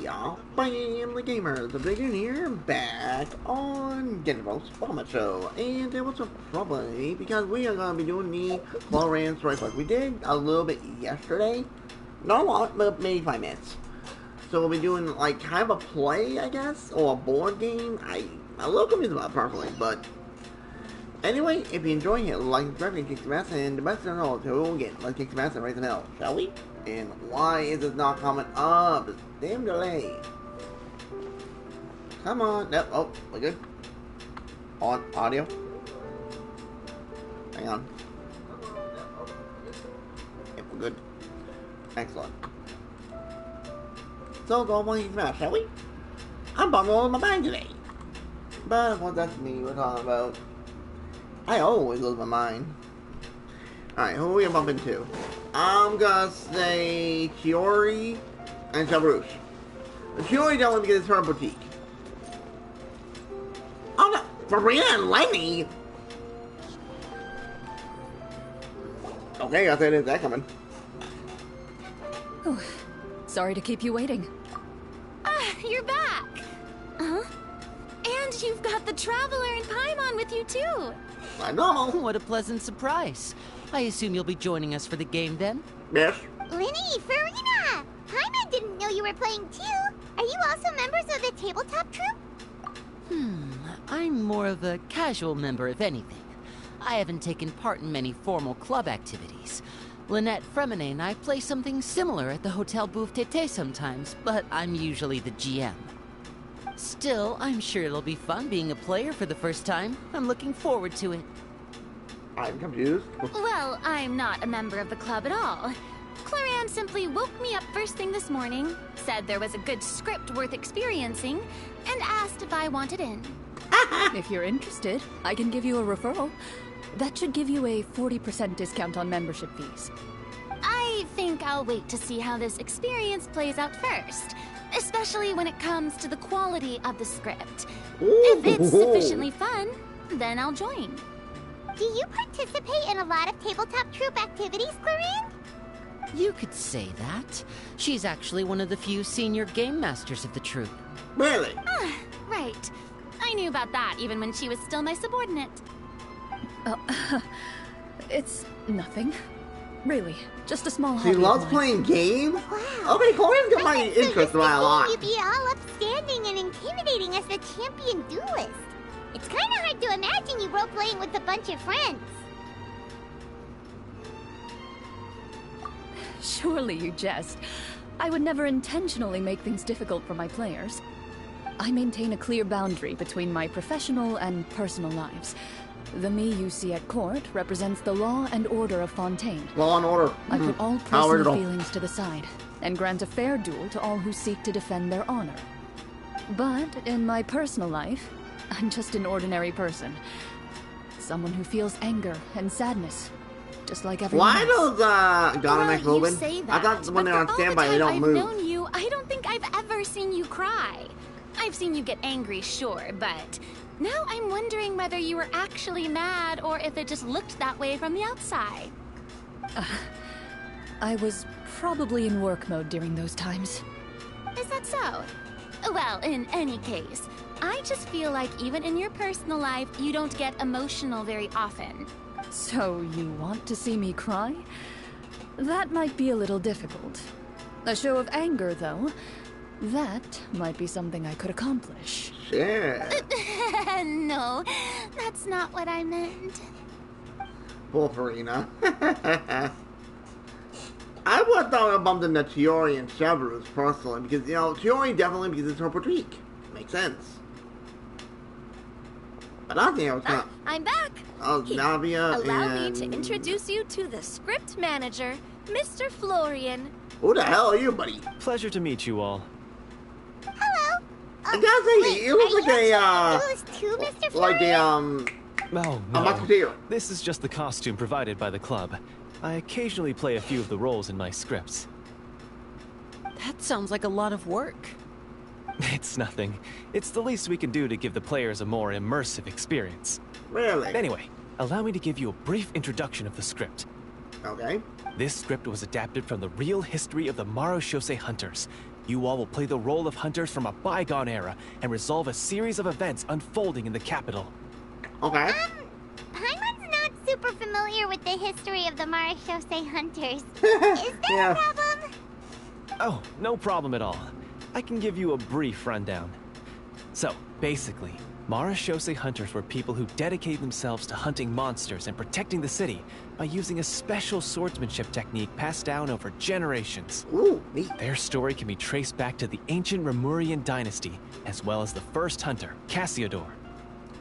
y'all, bam, the gamer, the big in here, back on Genshin Show, and what's up, probably, because we are going to be doing the CLORINDE story quest. We did a little bit yesterday, not a lot, but maybe 5 minutes. So we'll be doing, like, kind of a play, I guess, or a board game. I'm a little confused about it, personally, but anyway, if you enjoy it, like, subscribe, and kick some ass, and the best of all, so again, let's kick some ass and raise an L, shall we? And why is this not coming up? It's damn delay. Come on. Nope. Oh, we're good. On audio. Hang on. Yep, we're good. Excellent. So go on, smash, shall we? I'm bumming on my mind today. But what that's me we're talking about. I always lose my mind. Alright, who are we bumping to? I'm gonna say Chiori and Shabrouche. Chiori don't want to get this her boutique. Oh no, for Brianna and Lenny. Okay, I said that coming. Oh, sorry to keep you waiting. Ah, you're back. Huh? And you've got the Traveler and Paimon with you too. I know. What a pleasant surprise. I assume you'll be joining us for the game then? Yes. Linny, Farina! Paimon didn't know you were playing too. Are you also members of the tabletop troupe? I'm more of a casual member, if anything. I haven't taken part in many formal club activities. Lynette Fremine and I play something similar at the Hotel Bouffe Tété sometimes, but I'm usually the GM. Still, I'm sure it'll be fun being a player for the first time. I'm looking forward to it. I'm confused. Well, I'm not a member of the club at all. CLORINDE simply woke me up first thing this morning, said there was a good script worth experiencing, and asked if I wanted in. If you're interested, I can give you a referral. That should give you a 40% discount on membership fees. I think I'll wait to see how this experience plays out first, especially when it comes to the quality of the script. If it's sufficiently fun, then I'll join. Do you participate in a lot of tabletop troupe activities, CLORINDE? You could say that. She's actually one of the few senior game masters of the troupe. Really? Right. I knew about that even when she was still my subordinate. It's nothing. Really, just a small She hobby loves of mine. playing games? Wow. Okay, CLORINDE's got I my bet so interest you're a lot. You'd be all upstanding and intimidating as the champion duelist. It's kind of hard to imagine you role-playing with a bunch of friends. Surely you jest. I would never intentionally make things difficult for my players. I maintain a clear boundary between my professional and personal lives. The me you see at court represents the law and order of Fontaine. Law and order. I put all How personal original. feelings to the side and grant a fair duel to all who seek to defend their honor. But in my personal life, I'm just an ordinary person. Someone who feels anger and sadness, just like everyone Why else. does Ghana make Well, you moving? say I that, thought when but they're on for all standby the they time don't I've move. known you, I don't think I've ever seen you cry. I've seen you get angry, sure, but now I'm wondering whether you were actually mad or if it just looked that way from the outside. I was probably in work mode during those times. Is that so? Well, in any case, I just feel like even in your personal life, you don't get emotional very often. So you want to see me cry? That might be a little difficult. A show of anger, though, that might be something I could accomplish. Yeah. No, that's not what I meant. Poor Farina. I would have thought I bumped into Chiori and Shabrouche personally, because, you know, Chiori definitely because it's her boutique. Makes sense. But I think I was gonna... I'm back. Navia Allow and... me to introduce you to the script manager, Mr. Florian. Who the hell are you, buddy? Pleasure to meet you all. Hello. I gotta say, it looks like a, Duelist too, Mr. like Florian? Oh, a no. musketeer. This is just the costume provided by the club. I occasionally play a few of the roles in my scripts. That sounds like a lot of work. It's nothing. It's the least we can do to give the players a more immersive experience. Really? Anyway, allow me to give you a brief introduction of the script. Okay. This script was adapted from the real history of the Maroshose hunters, You all will play the role of hunters from a bygone era and resolve a series of events unfolding in the capital. Okay. Paimon's not super familiar with the history of the Marechaussee hunters. Is there a problem? Oh, no problem at all. I can give you a brief rundown. So, basically, Marechaussee hunters were people who dedicated themselves to hunting monsters and protecting the city by using a special swordsmanship technique passed down over generations. Ooh, neat. Their story can be traced back to the ancient Remurian dynasty, as well as the first hunter, Cassiodor.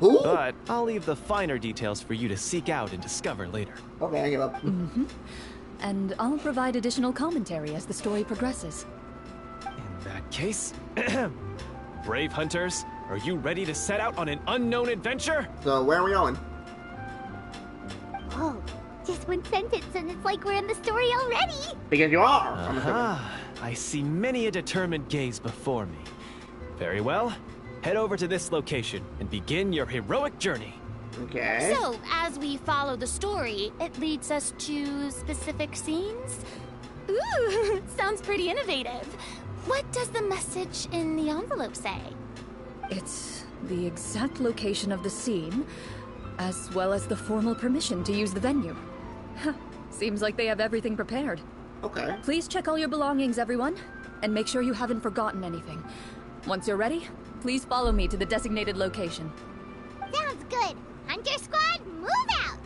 Ooh. But I'll leave the finer details for you to seek out and discover later. Okay, I give up. And I'll provide additional commentary as the story progresses. In that case, brave hunters, are you ready to set out on an unknown adventure? So, where are we going? Whoa, just one sentence and it's like we're in the story already. Because you are. I'm assuming. Ah, I see many a determined gaze before me. Very well. Head over to this location and begin your heroic journey. Okay. So, as we follow the story, it leads us to specific scenes? Ooh, sounds pretty innovative. What does the message in the envelope say? It's the exact location of the scene, as well as the formal permission to use the venue. Seems like they have everything prepared. Okay. Please check all your belongings, everyone, and make sure you haven't forgotten anything. Once you're ready, please follow me to the designated location. Sounds good. Hunter Squad, move out.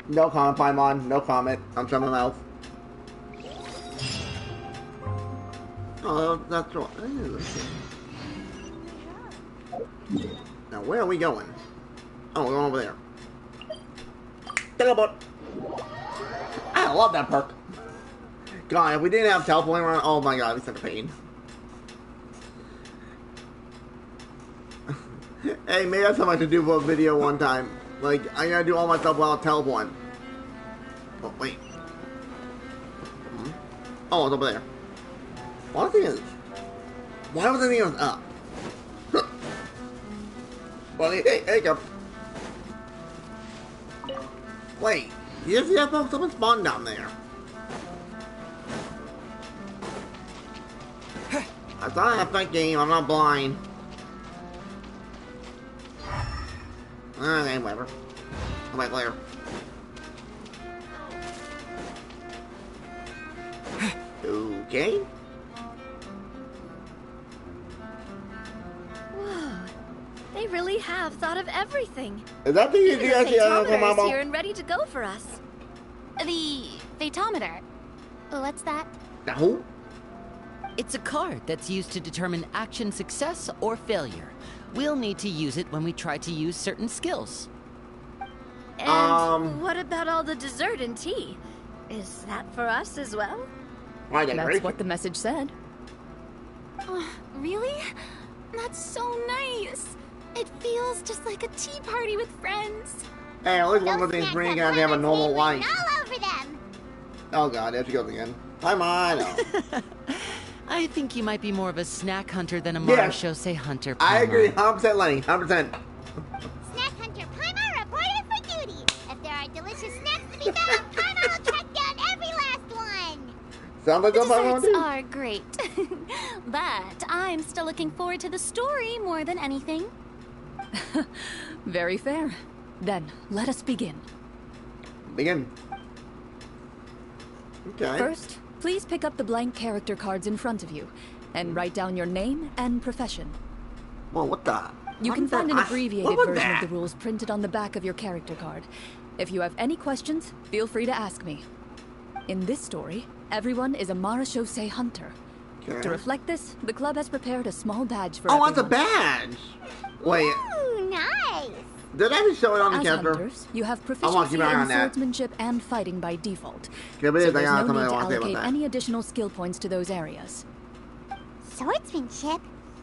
No comment, Paimon. No comment. I'm shutting my mouth. Oh, that's right. Now, where are we going? Oh, we're going over there. Teleport. I love that perk. God, if we didn't have teleporting around, oh my god, it's such a pain. Hey, maybe that's something I should do for a video one time. Like, I gotta do all my stuff while teleporting. Oh, wait. Oh, it's over there. What is? Why was the thing up? Well, hey, come. Wait, you see that folks? Someone spawned down there. I thought I had that game. I'm not blind. Okay, whatever. Come back later. Okay. Whoa, they really have thought of everything. Is that the The easy idea? phaetometer is here and ready to go for us. The phaetometer. What's that? No. It's a card that's used to determine action success or failure. We'll need to use it when we try to use certain skills. And what about all the dessert and tea? Is that for us as well? Why That's what the message said. Oh, really? That's so nice. It feels just like a tea party with friends. Hey, at least one of these bring out to have a normal life. All over them. Oh god, there she goes again. Hi, Milo. I think you might be more of a snack hunter than a Yeah. Marechaussee hunter. I agree, Paimon. 100% Lenny, 100%. Snack Hunter Paimon reported for duty. If there are delicious snacks to be found, Paimon will track down every last one. Sounds like The something I want to desserts do. are great. But I'm still looking forward to the story more than anything. Very fair. Then, let us begin. Begin. Okay. First, please pick up the blank character cards in front of you, and write down your name and profession. Whoa, what the? You What can the- find an what abbreviated was version that? of the rules printed on the back of your character card. If you have any questions, feel free to ask me. In this story, everyone is a Marechaussee hunter. Okay. To reflect this, the club has prepared a small badge for Oh, everyone. it's a badge! Wait, Ooh, nice. did I just show it on the As character? hunters, you have I want to proficiency keep an eye in on that. swordsmanship and fighting by default. Yeah, but it So is, I there's got no something need I to want to say about allocate that. any additional skill points to those areas. Swordsmanship?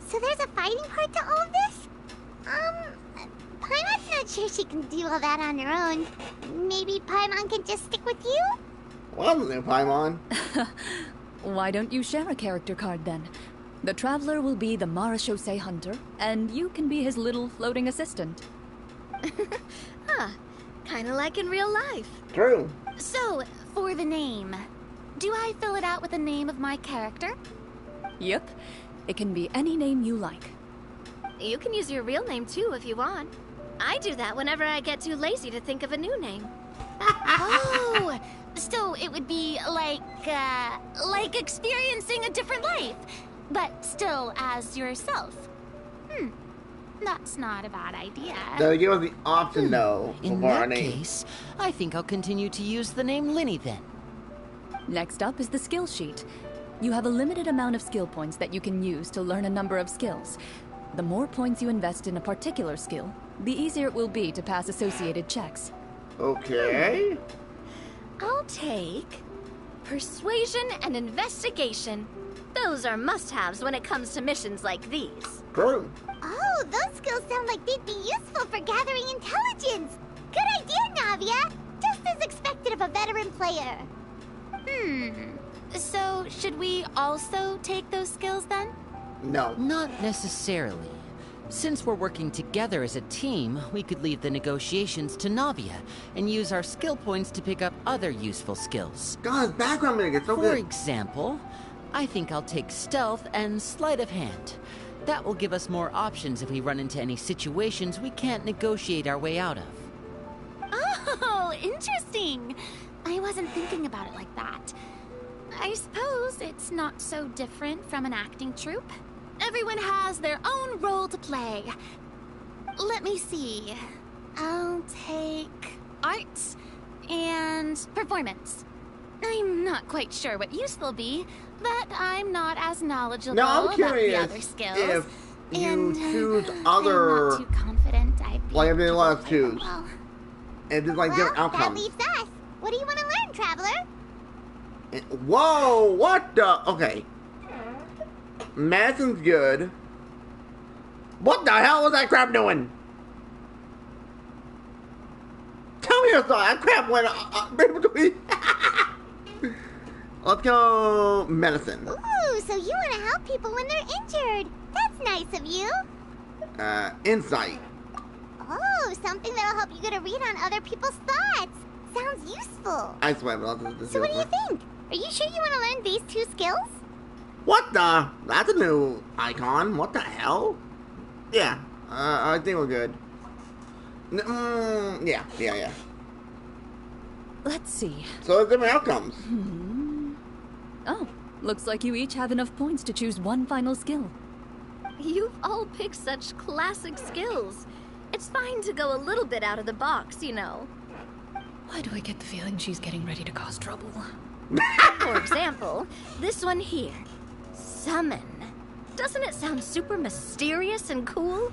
So there's a fighting part to all of this? Paimon's not sure she can do all that on her own. Maybe Paimon can just stick with you? Well, new Paimon. Why don't you share a character card then? The Traveler will be the Marechaussee hunter, and you can be his little floating assistant. Huh, kinda like in real life. True. So, for the name, do I fill it out with the name of my character? Yep. It can be any name you like. You can use your real name too if you want. I do that whenever I get too lazy to think of a new name. Oh, so it would be like experiencing a different life, but still as yourself. That's not a bad idea. So give us the option, though, In for our that name. case, I think I'll continue to use the name Linny then. Next up is the skill sheet. You have a limited amount of skill points that you can use to learn a number of skills. The more points you invest in a particular skill, the easier it will be to pass associated checks. Okay. I'll take persuasion and investigation. Those are must-haves when it comes to missions like these. True. Oh, those skills sound like they'd be useful for gathering intelligence. Good idea, Navia. Just as expected of a veteran player. So should we also take those skills then? No. Not necessarily. Since we're working together as a team, we could leave the negotiations to Navia and use our skill points to pick up other useful skills. God, his background music is so For good. example, I think I'll take stealth and sleight of hand. That will give us more options if we run into any situations we can't negotiate our way out of. Oh, interesting. I wasn't thinking about it like that. I suppose it's not so different from an acting troupe. Everyone has their own role to play. Let me see. I'll take arts and performance. I'm not quite sure what use they'll be, but I'm not as knowledgeable No, I'm about the curious other skills. if you and choose I'm other... not too confident I'd be Like, if they able let to us play them choose. well. And just like different Well, that outcomes. leaves us. What do you want to learn, Traveler? Whoa, what the? Okay. Madison's good. What the hell was that crap doing? Tell me your thought. That crap went between. Let's go medicine. Ooh, so you want to help people when they're injured. That's nice of you. Insight. Oh, something that'll help you get a read on other people's thoughts. Sounds useful. I swear, but So what do you think? Are you sure you want to learn these two skills? What the? That's a new icon. What the hell? Yeah, I think we're good. Yeah. Let's see. So there's different outcomes. Oh, looks like you each have enough points to choose one final skill. You've all picked such classic skills. It's fine to go a little bit out of the box, you know. Why do I get the feeling she's getting ready to cause trouble? For example, this one here. Summon. Doesn't it sound super mysterious and cool?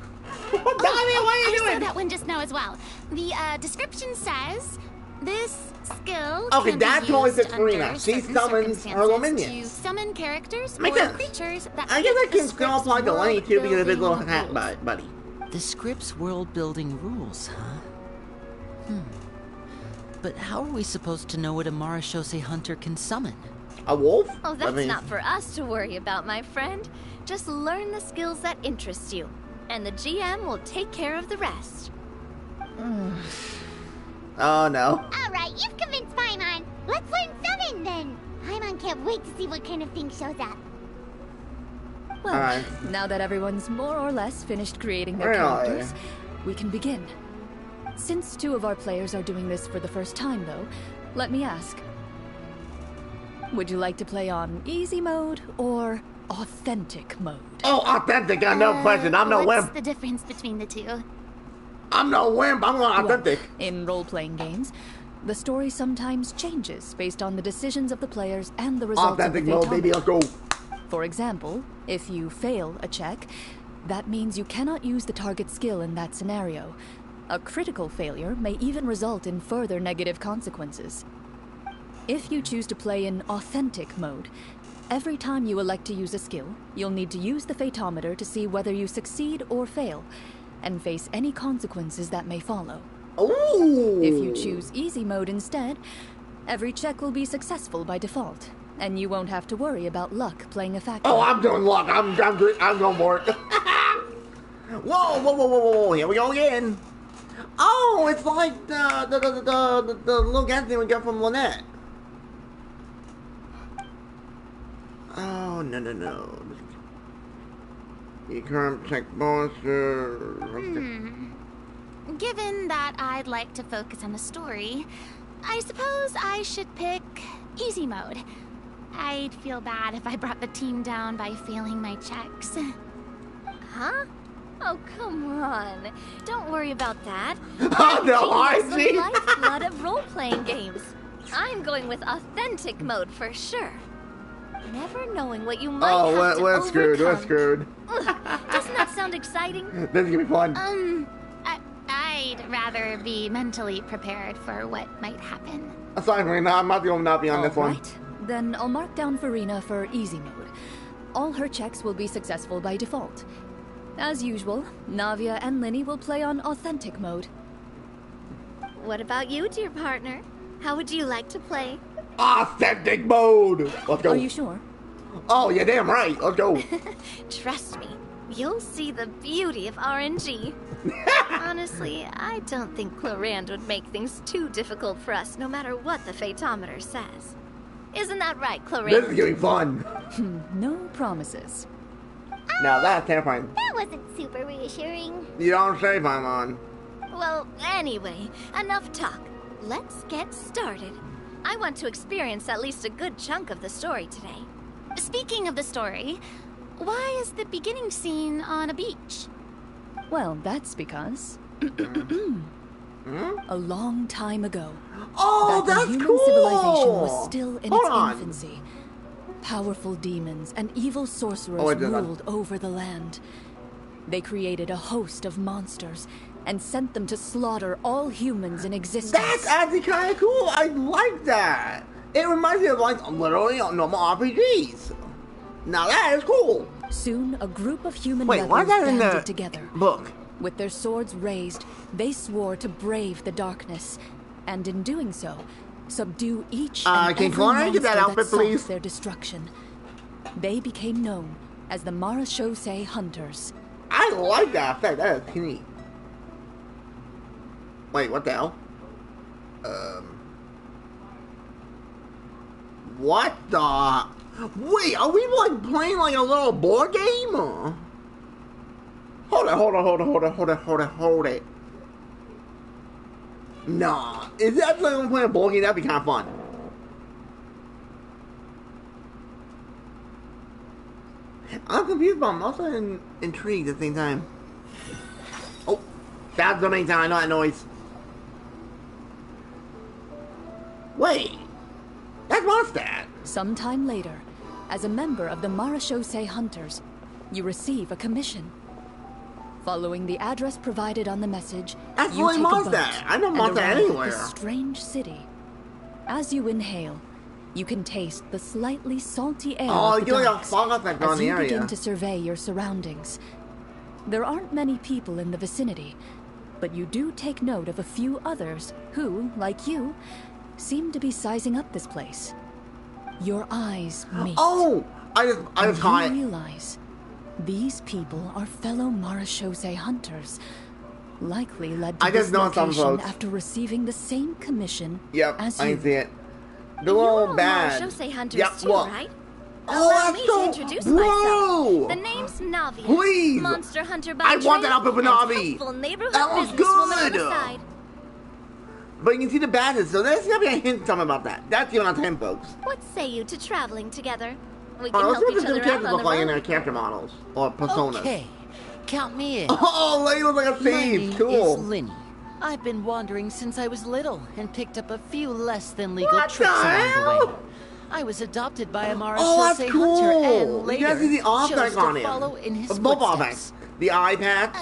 What the hell are I you saw doing? that one just now as well. The description says this skill Okay, can that be totally used fits Karina. under She certain summons her circumstances minions. to summon characters Makes or sense. creatures that I guess fit I the can still script's apply to Lenny too because of his little world-building hat rules. buddy. The script's world-building rules, huh? But how are we supposed to know what a Marashose hunter can summon? A wolf? Oh, I that's mean, not for us to worry about, my friend. Just learn the skills that interest you, and the GM will take care of the rest. Oh no. All right, you've convinced Paimon. Let's learn summon then. Paimon can't wait to see what kind of thing shows up. Well, Alright. now that everyone's more or less finished creating their Really? characters, we can begin. Since two of our players are doing this for the first time, though, let me ask. Would you like to play on easy mode or authentic mode? Oh, authentic, no question. I'm no What's wimp. the difference between the two? I'm no wimp. I'm going authentic. Well, in role-playing games, the story sometimes changes based on the decisions of the players and the results Authentic of the mode, baby. fatality. Let's go. For example, if you fail a check, that means you cannot use the target skill in that scenario. A critical failure may even result in further negative consequences. If you choose to play in authentic mode, every time you elect to use a skill, you'll need to use the fatometer to see whether you succeed or fail, and face any consequences that may follow. Ooh. If you choose easy mode instead, every check will be successful by default, and you won't have to worry about luck playing a factor. Oh, I'm doing luck. I'm going for it. Whoa. Here we go again. Oh, it's like the little Genshin we got from Lynette. Oh, no. You can't check monsters. Given that I'd like to focus on the story, I suppose I should pick easy mode. I'd feel bad if I brought the team down by failing my checks. Huh? Oh, come on. Don't worry about that. Oh, no, I It's see. the lifeblood of role-playing games. I'm going with authentic mode for sure. Never knowing what you might have to we're screwed. We're overcome. screwed. Ugh, doesn't that sound exciting? This is gonna be fun. I'd rather be mentally prepared for what might happen. Sorry, Marina. I'm not going to not be on this one. Alright, then I'll mark down Farina for easy mode. All her checks will be successful by default. As usual, Navia and Linny will play on authentic mode. What about you, dear partner? How would you like to play? Authentic mode. Let's go. Are you sure? Oh, yeah, damn right. Let's go. Trust me, you'll see the beauty of RNG. Honestly, I don't think CLORINDE would make things too difficult for us, no matter what the Fatometer says. Isn't that right, CLORINDE? This is gonna be fun. No promises. Now that's terrifying. That wasn't super reassuring. You don't say, Paimon. Well, anyway, enough talk. Let's get started. I want to experience at least a good chunk of the story today. Speaking of the story, why is the beginning scene on a beach? Well, that's because... a long time ago, Oh, that the that's human cool. civilization was still in Hold its on. infancy. Powerful demons and evil sorcerers Oh, I did that. ruled over the land. They created a host of monsters and sent them to slaughter all humans in existence. That's actually kind of cool. I like that. It reminds me of like literally normal RPGs. Now that is cool. Soon, a group of human Wait, why is rebels that in banded the together. book? With their swords raised, they swore to brave the darkness, and in doing so, subdue each and can every Clara get that monster outfit, sought please? their destruction. They became known as the Marachose Hunters. I like that effect. That is neat. Wait, what the hell? What the? Wait, are we like playing like a little board game? Or? Hold it. Nah, is that like I'm playing a board game? That'd be kind of fun. I'm confused, but I'm also intrigued at the same time. Oh, that's the main time I know that noise. Wait, that's Mondstadt. Sometime later, as a member of the Marachose Hunters, you receive a commission. Following the address provided on the message, That's you really take a Mondstadt. boat I know and Mondstadt arrive at anywhere. this strange city. As you inhale, you can taste the slightly salty air Oh, of the you got a docks fog effect on as the you area. begin to survey your surroundings. There aren't many people in the vicinity, but you do take note of a few others who, like you, seem to be sizing up this place. Your eyes meet. Oh, I just caught And it. you realize these people are fellow Marachose hunters, likely led to I this just know some location folks. after receiving the same commission Yep, as I you. can see it. The You're little all bad. Marachose hunters Yep, too, look. right? Oh, Allow that's me so- to introduce bro! myself. The name's Navia. Please! Monster hunter by I want that trade outfit for and Navi. helpful neighborhood That looks businesswoman on the good. side. But you can see the badness, so there's gonna be a hint something about that. That's even on 10, folks. What say you to traveling together? We can Oh, let's help see what each the new other out characters on look the like in their road. character models or personas. Okay, count me in. Oh, lady looks like a My thief. name Cool. is Linny. I've been wandering since I was little and picked up a few less than legal What tricks the along the hell? way. I was adopted by a Oh, Marachose that's hunter cool. and You later guys see the eye chose patch to on him. follow in his Both eye footsteps. patch. The eye patch.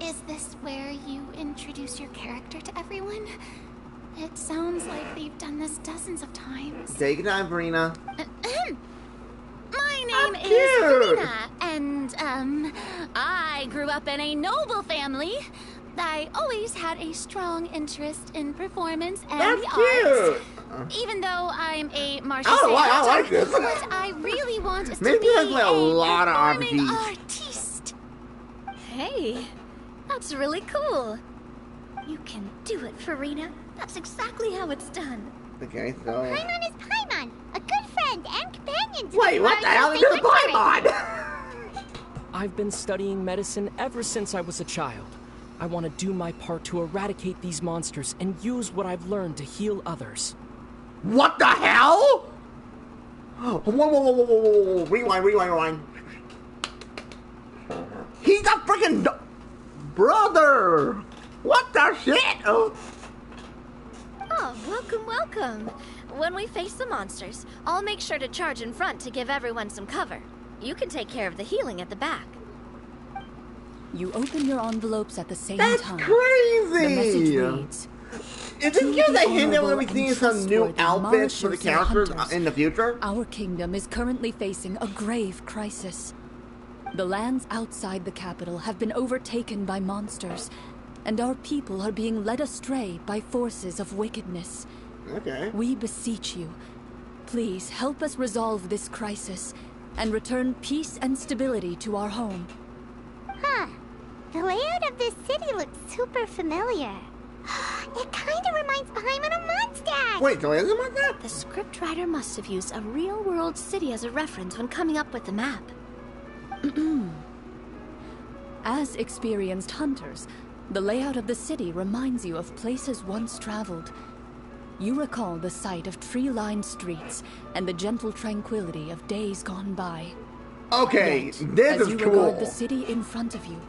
Is this where you introduce your character to everyone? It sounds like they've done this dozens of times. Take your time, Farina. My name I'm is cute. Farina, and I grew up in a noble family. I always had a strong interest in performance and That's the cute. arts. Even though I'm a Marachose Oh, wow, I hunter, like this. what I really want is Maybe to be there's, like, a lot of performing RPGs. artiste. Hey, that's really cool. You can do it, Farina. That's exactly how it's done. Okay, so. Paimon is Paimon, a good friend and companion to Wait, the what the hell is Marachose this Hunter. Paimon? I've been studying medicine ever since I was a child. I want to do my part to eradicate these monsters and use what I've learned to heal others. What the hell? Whoa. Rewind. He's a freaking brother. What the shit? Oh, welcome. When we face the monsters, I'll make sure to charge in front to give everyone some cover. You can take care of the healing at the back. You open your envelopes at the same That's time. crazy. The message reads, Is this because they hint that we're going to be seeing some new outfits for the characters in the future? Our kingdom is currently facing a grave crisis. The lands outside the capital have been overtaken by monsters, and our people are being led astray by forces of wickedness. Okay. We beseech you, please help us resolve this crisis and return peace and stability to our home. Huh. The layout of this city looks super familiar. It kind of reminds Paimon of Mondstadt. Wait, so is it like that? The scriptwriter must have used a real-world city as a reference when coming up with the map. As experienced hunters, the layout of the city reminds you of places once traveled. You recall the sight of tree-lined streets and the gentle tranquility of days gone by. Okay, Yet, this as is you cool. regard the city in front of you,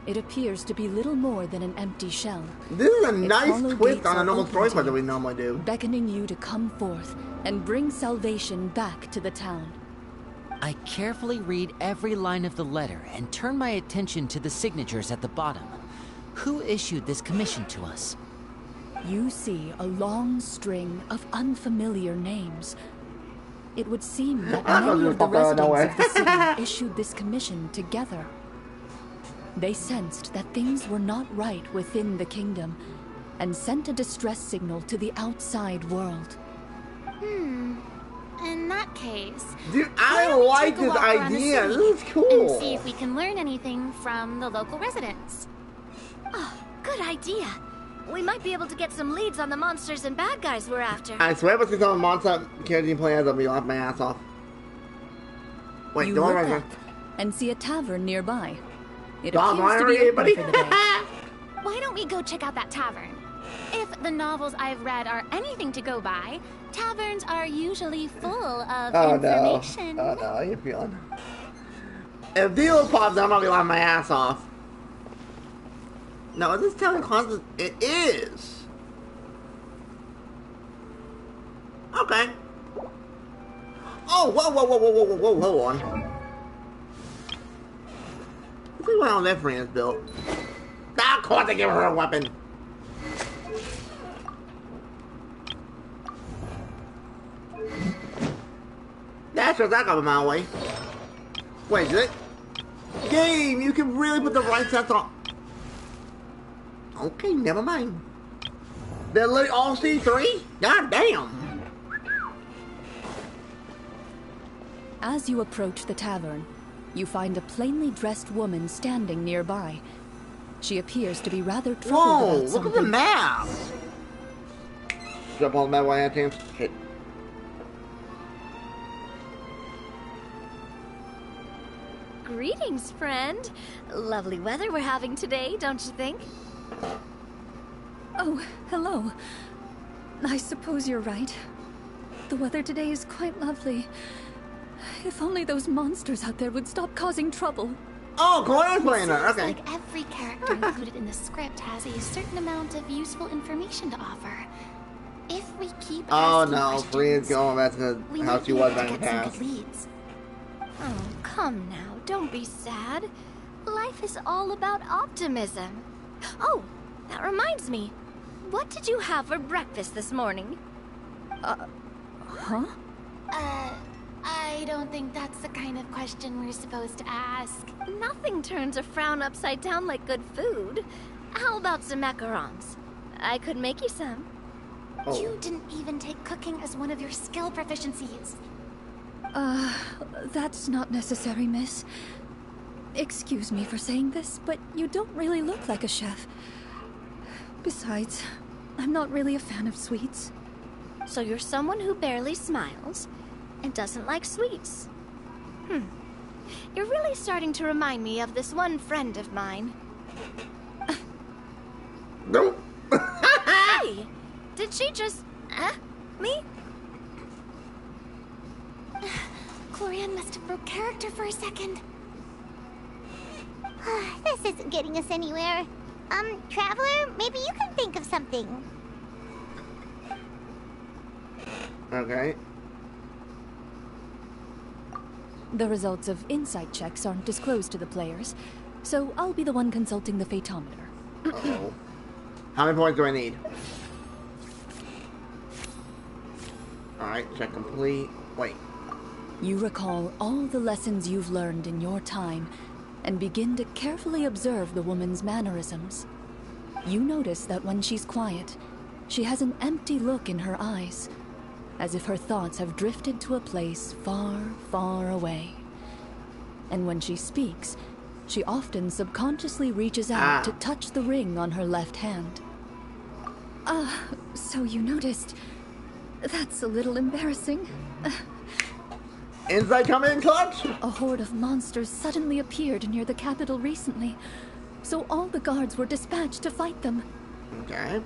it appears to be little more than an empty shell. This is a Its nice hollow twist gates on a are normal open story to plot that you, we normally do. beckoning you to come forth and bring salvation back to the town. I carefully read every line of the letter and turn my attention to the signatures at the bottom. Who issued this commission to us? You see a long string of unfamiliar names. It would seem that I thought many this of the popped out of nowhere. residents of the city issued this commission together. They sensed that things were not right within the kingdom and sent a distress signal to the outside world. In that case, Dude, why I don't we like take a this walk around the idea. city This is cool. and see if we can learn anything from the local residents. Oh, good idea. We might be able to get some leads on the monsters and bad guys we're after. I swear if I see some monster character plans, I'll be laughing my ass off. Wait, You don't look worry. up and see a tavern nearby. It Don't appears to worry, be open everybody. for the day. Why don't we go check out that tavern? If the novels I've read are anything to go by, taverns are usually full of Oh no. information. Oh no, you're feeling. If Deal pops, I'm gonna be laughing my ass off. No, is this telling constant? It is. Okay. Oh, whoa, hold on. Let's see what all that friend's built. Of course I give her a weapon. That's just that coming my way. Wait, is it? Game, you can really put the right sets on. Okay, never mind. They're literally all C3? God damn. As you approach the tavern, you find a plainly dressed woman standing nearby. She appears to be rather troubled Whoa, about look something. at the map. Jump on the map while I have chance. Shit. Greetings, friend. Lovely weather we're having today, don't you think? Oh, hello. I suppose you're right. The weather today is quite lovely. If only those monsters out there would stop causing trouble. Oh, Colin's playing her. Seems Okay. like every character included in the script has a certain amount of useful information to offer. If we keep Oh asking no, questions, Fria's going back to we how might she be was able back to in the get some past. good leads. Oh, come now, don't be sad. Life is all about optimism. Oh, that reminds me. What did you have for breakfast this morning? Huh? I don't think that's the kind of question we're supposed to ask. Nothing turns a frown upside down like good food. How about some macarons? I could make you some. Oh. You didn't even take cooking as one of your skill proficiencies. That's not necessary, miss. Excuse me for saying this, but you don't really look like a chef. Besides, I'm not really a fan of sweets. So you're someone who barely smiles and doesn't like sweets. you're really starting to remind me of this one friend of mine. Nope. Hey! Did she just... me? Clorinde must have broke character for a second. This isn't getting us anywhere. Traveler, maybe you can think of something. Okay. The results of insight checks aren't disclosed to the players, so I'll be the one consulting the phaetometer. Uh-oh. How many points do I need? Alright, check complete. Wait. You recall all the lessons you've learned in your time and begin to carefully observe the woman's mannerisms. You notice that when she's quiet, she has an empty look in her eyes, as if her thoughts have drifted to a place far, far away. And when she speaks, she often subconsciously reaches out to touch the ring on her left hand. So you noticed. That's a little embarrassing. Insight coming in clutch! A horde of monsters suddenly appeared near the capital recently, so all the guards were dispatched to fight them. Okay.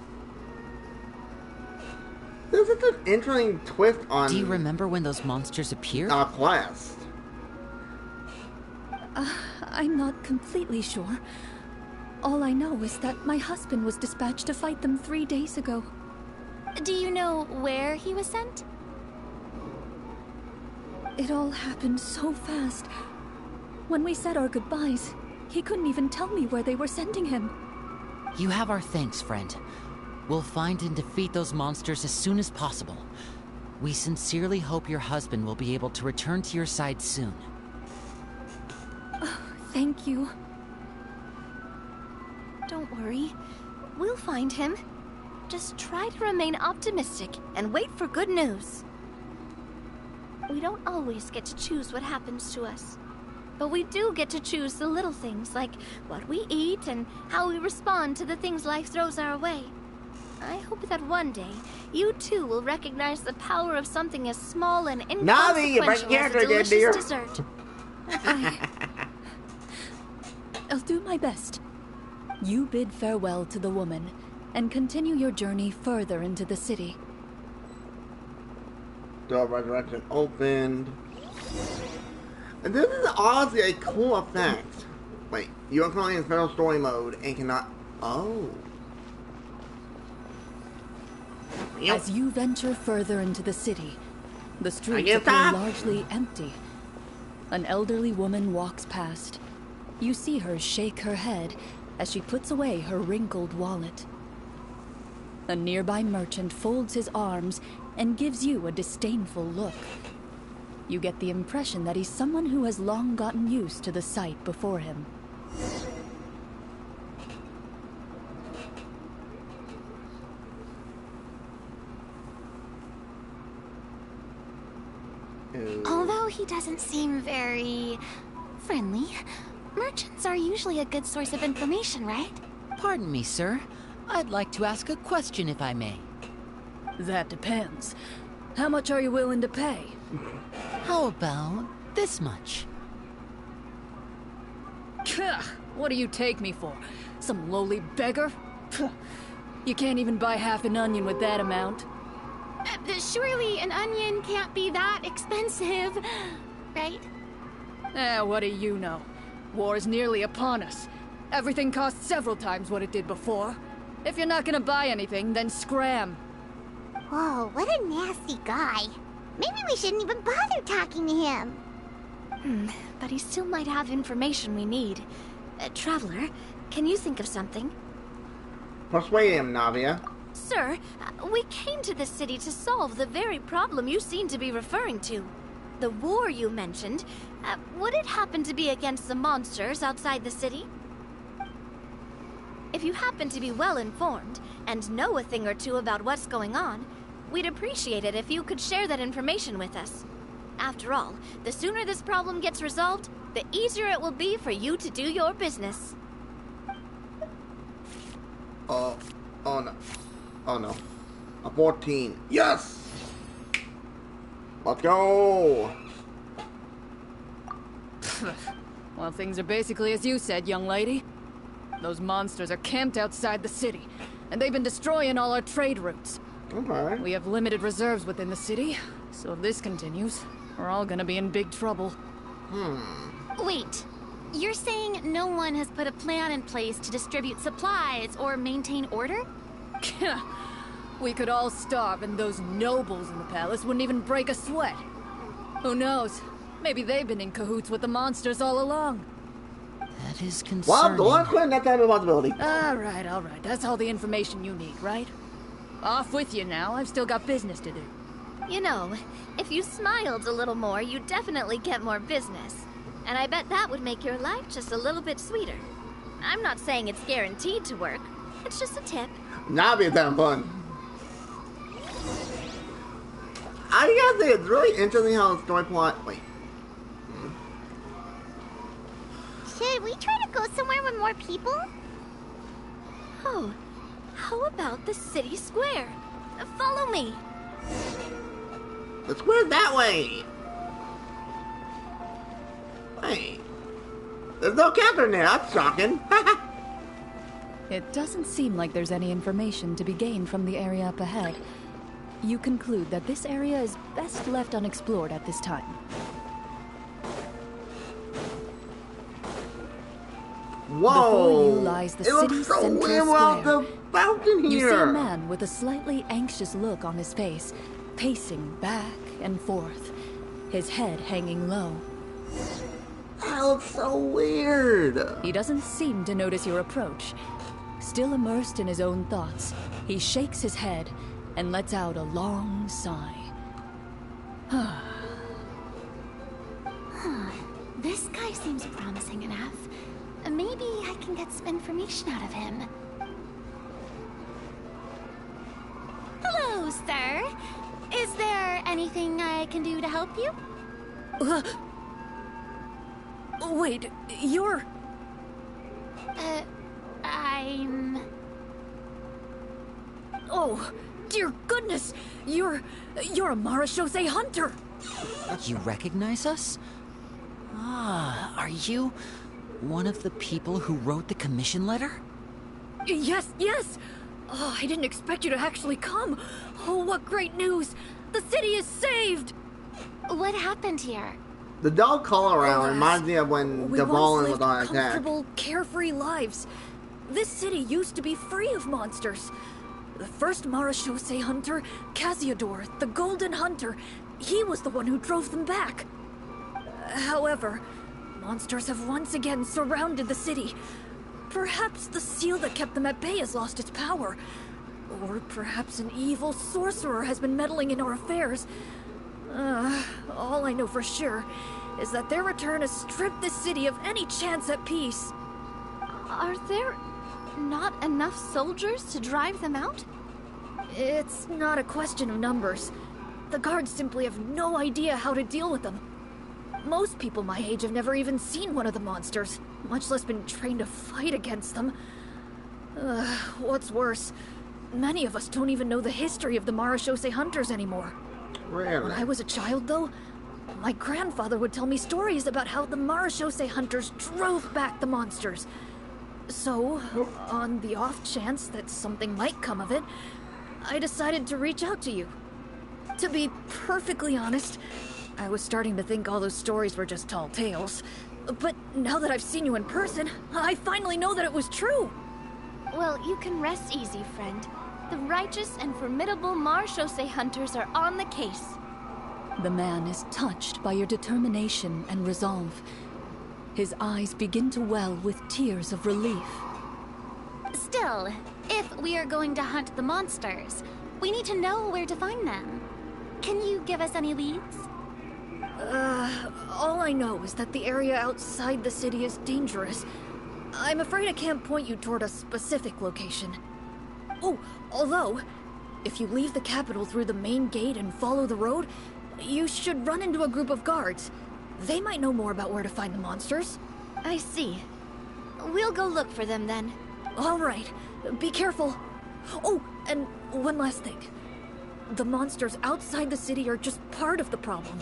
This is an interesting twist on... Do you remember when those monsters appeared? Quest. I'm not completely sure. All I know is that my husband was dispatched to fight them 3 days ago. Do you know where he was sent? It all happened so fast. When we said our goodbyes, he couldn't even tell me where they were sending him. You have our thanks, friend. We'll find and defeat those monsters as soon as possible. We sincerely hope your husband will be able to return to your side soon. Thank you. Don't worry. We'll find him. Just try to remain optimistic and wait for good news. We don't always get to choose what happens to us. But we do get to choose the little things, like what we eat and how we respond to the things life throws our way. I hope that one day, you too will recognize the power of something as small and inconsequential as a delicious dessert. I'll do my best. You bid farewell to the woman and continue your journey further into the city. Door of resurrection opened. And this is honestly a cool effect. Wait, you are currently in special story mode and cannot... Oh. As you venture further into the city, the streets appear largely empty. An elderly woman walks past. You see her shake her head as she puts away her wrinkled wallet. A nearby merchant folds his arms and gives you a disdainful look. You get the impression that he's someone who has long gotten used to the sight before him. Although he doesn't seem very friendly, merchants are usually a good source of information, right? Pardon me, sir. I'd like to ask a question if I may. That depends. How much are you willing to pay? How about this much? What do you take me for? Some lowly beggar? You can't even buy half an onion with that amount. Surely an onion can't be that expensive, right? What do you know? War's nearly upon us. Everything costs several times what it did before. If you're not gonna buy anything, then scram. Whoa, what a nasty guy. Maybe we shouldn't even bother talking to him. But he still might have information we need. Traveler, can you think of something? Persuade him, Navia. Sir, we came to this city to solve the very problem you seem to be referring to. The war you mentioned, would it happen to be against the monsters outside the city? If you happen to be well informed and know a thing or two about what's going on, we'd appreciate it if you could share that information with us. After all, the sooner this problem gets resolved, the easier it will be for you to do your business. Oh no. Oh no. A 14. Yes! Let's go! Well, things are basically as you said, young lady. Those monsters are camped outside the city, and they've been destroying all our trade routes. Okay. We have limited reserves within the city, so if this continues, we're all gonna be in big trouble. Wait, you're saying no one has put a plan in place to distribute supplies or maintain order? We could all starve, and those nobles in the palace wouldn't even break a sweat. Who knows? Maybe they've been in cahoots with the monsters all along. That is Well, concerning. don't quit that type of possibility. All right. That's all the information you need, right? Off with you now. I've still got business to do. You know, if you smiled a little more, you'd definitely get more business. And I bet that would make your life just a little bit sweeter. I'm not saying it's guaranteed to work. It's just a tip. Now be damn fun. I gotta say, it's really interesting how the story plot. Wait. Should we try to go somewhere with more people? Oh, how about the city square? Follow me. Let's go that way. Wait. There's no Catherine there. That's shocking. It doesn't seem like there's any information to be gained from the area up ahead. You conclude that this area is best left unexplored at this time. Whoa! Before you lies the it city's looks so central weird without square. the fountain You see a here. man with a slightly anxious look on his face, pacing back and forth, his head hanging low. That looks so weird. He doesn't seem to notice your approach. Still immersed in his own thoughts, he shakes his head and lets out a long sigh. This guy seems promising enough. Maybe I can get some information out of him. Hello, sir. Is there anything I can do to help you? Wait, you're... I'm... Oh, dear goodness! You're a Marashose hunter! You recognize us? Ah, are you one of the people who wrote the commission letter? Yes! Oh, I didn't expect you to actually come. Oh, what great news! The city is saved! What happened here? The dull color around Alas, reminds me of when we Devon once was lived on attack. comfortable, carefree lives. This city used to be free of monsters. The first Marashose hunter, Casiodor, the Golden Hunter, he was the one who drove them back. However, monsters have once again surrounded the city. Perhaps the seal that kept them at bay has lost its power. Or perhaps an evil sorcerer has been meddling in our affairs. All I know for sure is that their return has stripped the city of any chance at peace. Are there not enough soldiers to drive them out? It's not a question of numbers. The guards simply have no idea how to deal with them. Most people my age have never even seen one of the monsters, much less been trained to fight against them. What's worse, many of us don't even know the history of the Marashose hunters anymore. Really? When I was a child, though, my grandfather would tell me stories about how the Marashose hunters drove back the monsters. So, on the off chance that something might come of it, I decided to reach out to you. To be perfectly honest, I was starting to think all those stories were just tall tales. But now that I've seen you in person, I finally know that it was true. Well, you can rest easy, friend. The righteous and formidable Marashose hunters are on the case. The man is touched by your determination and resolve. His eyes begin to well with tears of relief. Still, if we are going to hunt the monsters, we need to know where to find them. Can you give us any leads? All I know is that the area outside the city is dangerous. I'm afraid I can't point you toward a specific location. Oh, although, if you leave the capital through the main gate and follow the road, you should run into a group of guards. They might know more about where to find the monsters. I see. We'll go look for them then. All right, be careful. Oh, and one last thing. The monsters outside the city are just part of the problem.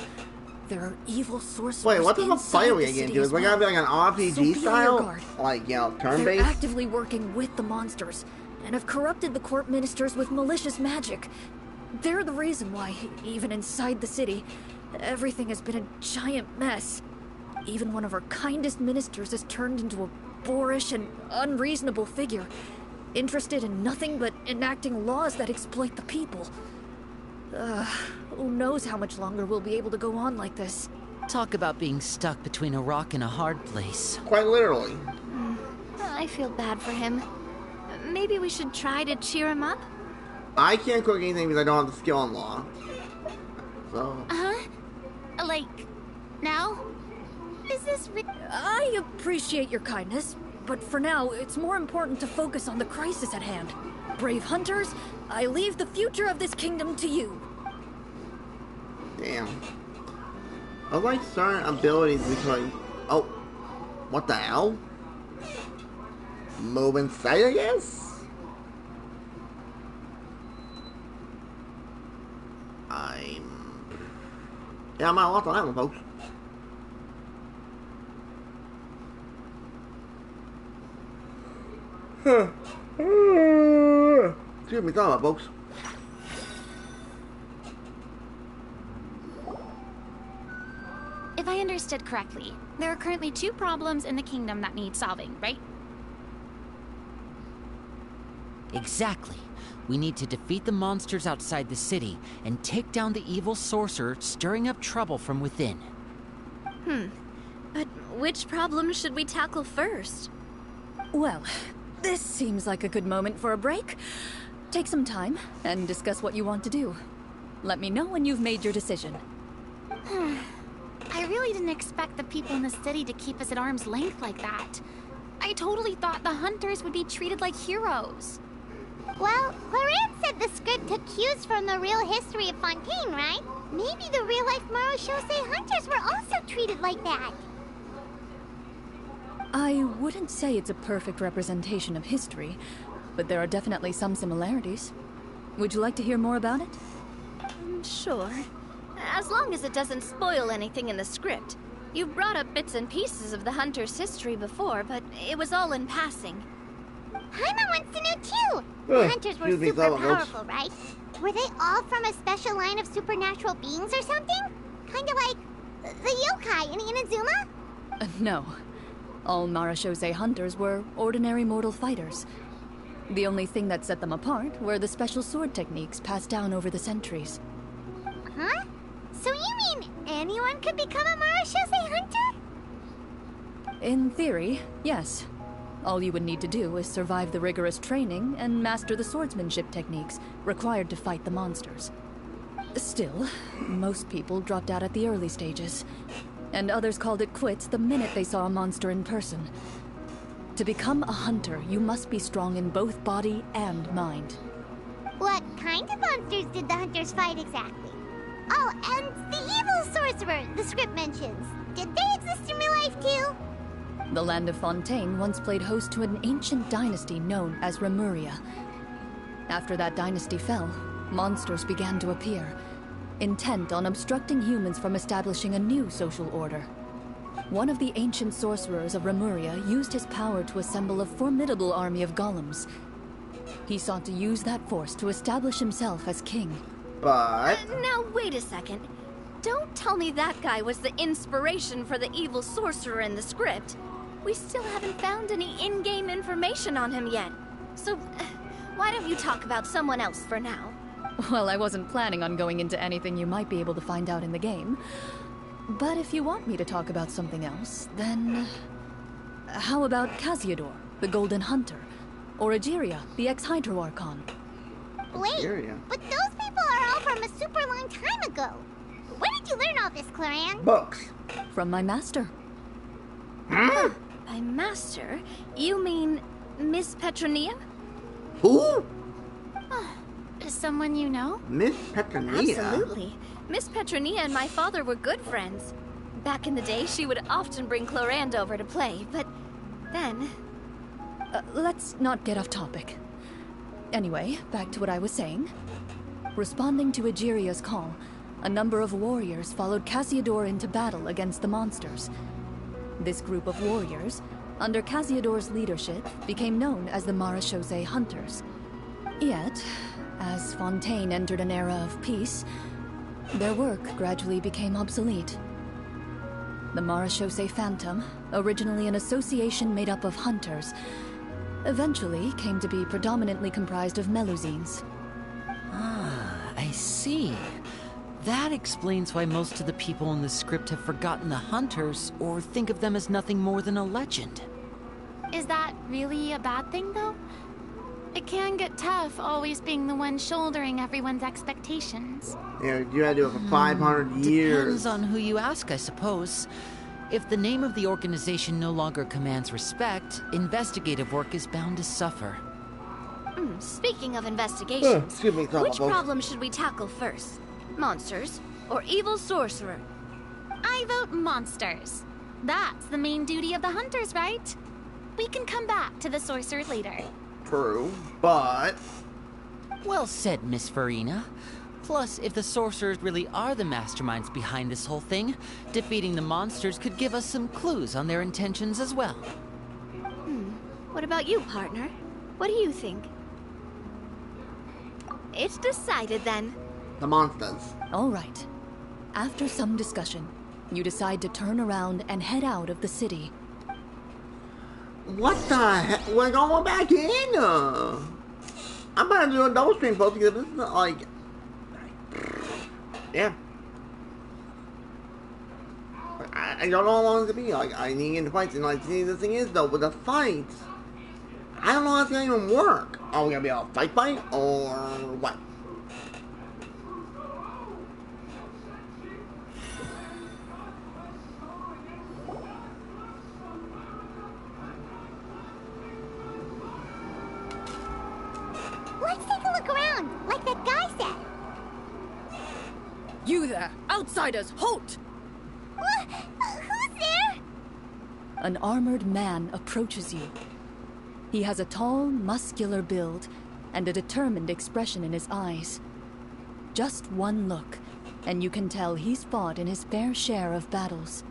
There are evil sorcerers. Wait, what type of inside fight are we the getting city into? as Is it gonna be like an well. So RPG be on your style? guard. Like, you know, They're turn-based? actively working with the monsters and have corrupted the court ministers with malicious magic. They're the reason why, even inside the city, everything has been a giant mess. Even one of our kindest ministers has turned into a boorish and unreasonable figure, interested in nothing but enacting laws that exploit the people. Who knows how much longer we'll be able to go on like this. Talk about being stuck between a rock and a hard place. Quite literally. I feel bad for him. Maybe we should try to cheer him up? I can't cook anything because I don't have the skill unlocked. So... Like, now? Is this I appreciate your kindness, but for now, it's more important to focus on the crisis at hand. Brave hunters, I leave the future of this kingdom to you. Damn. I like certain abilities because... Oh. What the hell? Move inside, I guess? Yeah, I'm out lost on that one, folks. Excuse me, thought about, folks. If I understood correctly, there are currently 2 problems in the kingdom that need solving, right? Exactly. We need to defeat the monsters outside the city and take down the evil sorcerer stirring up trouble from within. But which problem should we tackle first? Well, this seems like a good moment for a break. Take some time and discuss what you want to do. Let me know when you've made your decision. I really didn't expect the people in the city to keep us at arm's length like that. I totally thought the hunters would be treated like heroes. Well, CLORINDE said the script took cues from the real history of Fontaine, right? Maybe the real-life Marashose hunters were also treated like that. I wouldn't say it's a perfect representation of history, but there are definitely some similarities. Would you like to hear more about it? Sure. As long as it doesn't spoil anything in the script. You brought up bits and pieces of the hunter's history before, but it was all in passing. Paimon wants to know too. The hunters were super powerful, right? Were they all from a special line of supernatural beings or something? Kind of like the yokai in Inazuma? No. All Marashose hunters were ordinary mortal fighters. The only thing that set them apart were the special sword techniques passed down over the centuries. Huh? So you mean anyone could become a Marashose hunter? In theory, yes. All you would need to do is survive the rigorous training and master the swordsmanship techniques required to fight the monsters. Still, most people dropped out at the early stages, and others called it quits the minute they saw a monster in person. To become a hunter, you must be strong in both body and mind. What kind of monsters did the hunters fight exactly? Oh, and the evil sorcerer the script mentions. Did they exist in real life too? The land of Fontaine once played host to an ancient dynasty known as Remuria. After that dynasty fell, monsters began to appear, intent on obstructing humans from establishing a new social order. One of the ancient sorcerers of Remuria used his power to assemble a formidable army of golems. He sought to use that force to establish himself as king. But... Now, wait a second. Don't tell me that guy was the inspiration for the evil sorcerer in the script. We still haven't found any in-game information on him yet. So, why don't you talk about someone else for now? Well, I wasn't planning on going into anything you might be able to find out in the game. But if you want me to talk about something else, then... How about Casiodor, the Golden Hunter? Or Egeria, the ex-Hydro Archon? Wait, Egeria. but those people are all from a super long time ago. Where did you learn all this, CLORINDE? Books. From my master. By master, you mean Miss Petronia? Who? Someone you know? Miss Petronia? Absolutely. Miss Petronia and my father were good friends. Back in the day, she would often bring CLORINDE over to play, but then... Let's not get off topic. Anyway, back to what I was saying. Responding to Egeria's call, a number of warriors followed Cassiodor into battle against the monsters. This group of warriors, under Cassiodor's leadership, became known as the Marechaussee Hunters. Yet, as Fontaine entered an era of peace, their work gradually became obsolete. The Marechaussee Phantom, originally an association made up of hunters, eventually came to be predominantly comprised of Melusines. Ah, I see. That explains why most of the people in the script have forgotten the hunters or think of them as nothing more than a legend. Is that really a bad thing, though? It can get tough always being the one shouldering everyone's expectations. Yeah, you had to do it for 500 years. Depends on who you ask, I suppose. If the name of the organization no longer commands respect, investigative work is bound to suffer. Speaking of investigations, Excuse me, which problem should we tackle first? Monsters or evil sorcerer? I vote monsters. That's the main duty of the hunters, right? We can come back to the sorcerer later. True, but... Well said, Miss Farina. Plus, if the sorcerers really are the masterminds behind this whole thing, defeating the monsters could give us some clues on their intentions as well. What about you, partner? What do you think? It's decided then. The monsters. All right. After some discussion, you decide to turn around and head out of the city. What the heck? We're going back in? I'm about to do a double stream post because this is not like... Yeah. I don't know how long it's gonna be. Like, I need to get into fights. And, like, see, the thing is, though, with the fights, I don't know how it's gonna even work. Are we gonna be able to fight, or what? Let's take a look around, like that guy said. You there! Outsiders, halt! Who's there? An armored man approaches you. He has a tall, muscular build and a determined expression in his eyes. Just one look, and you can tell he's fought in his fair share of battles.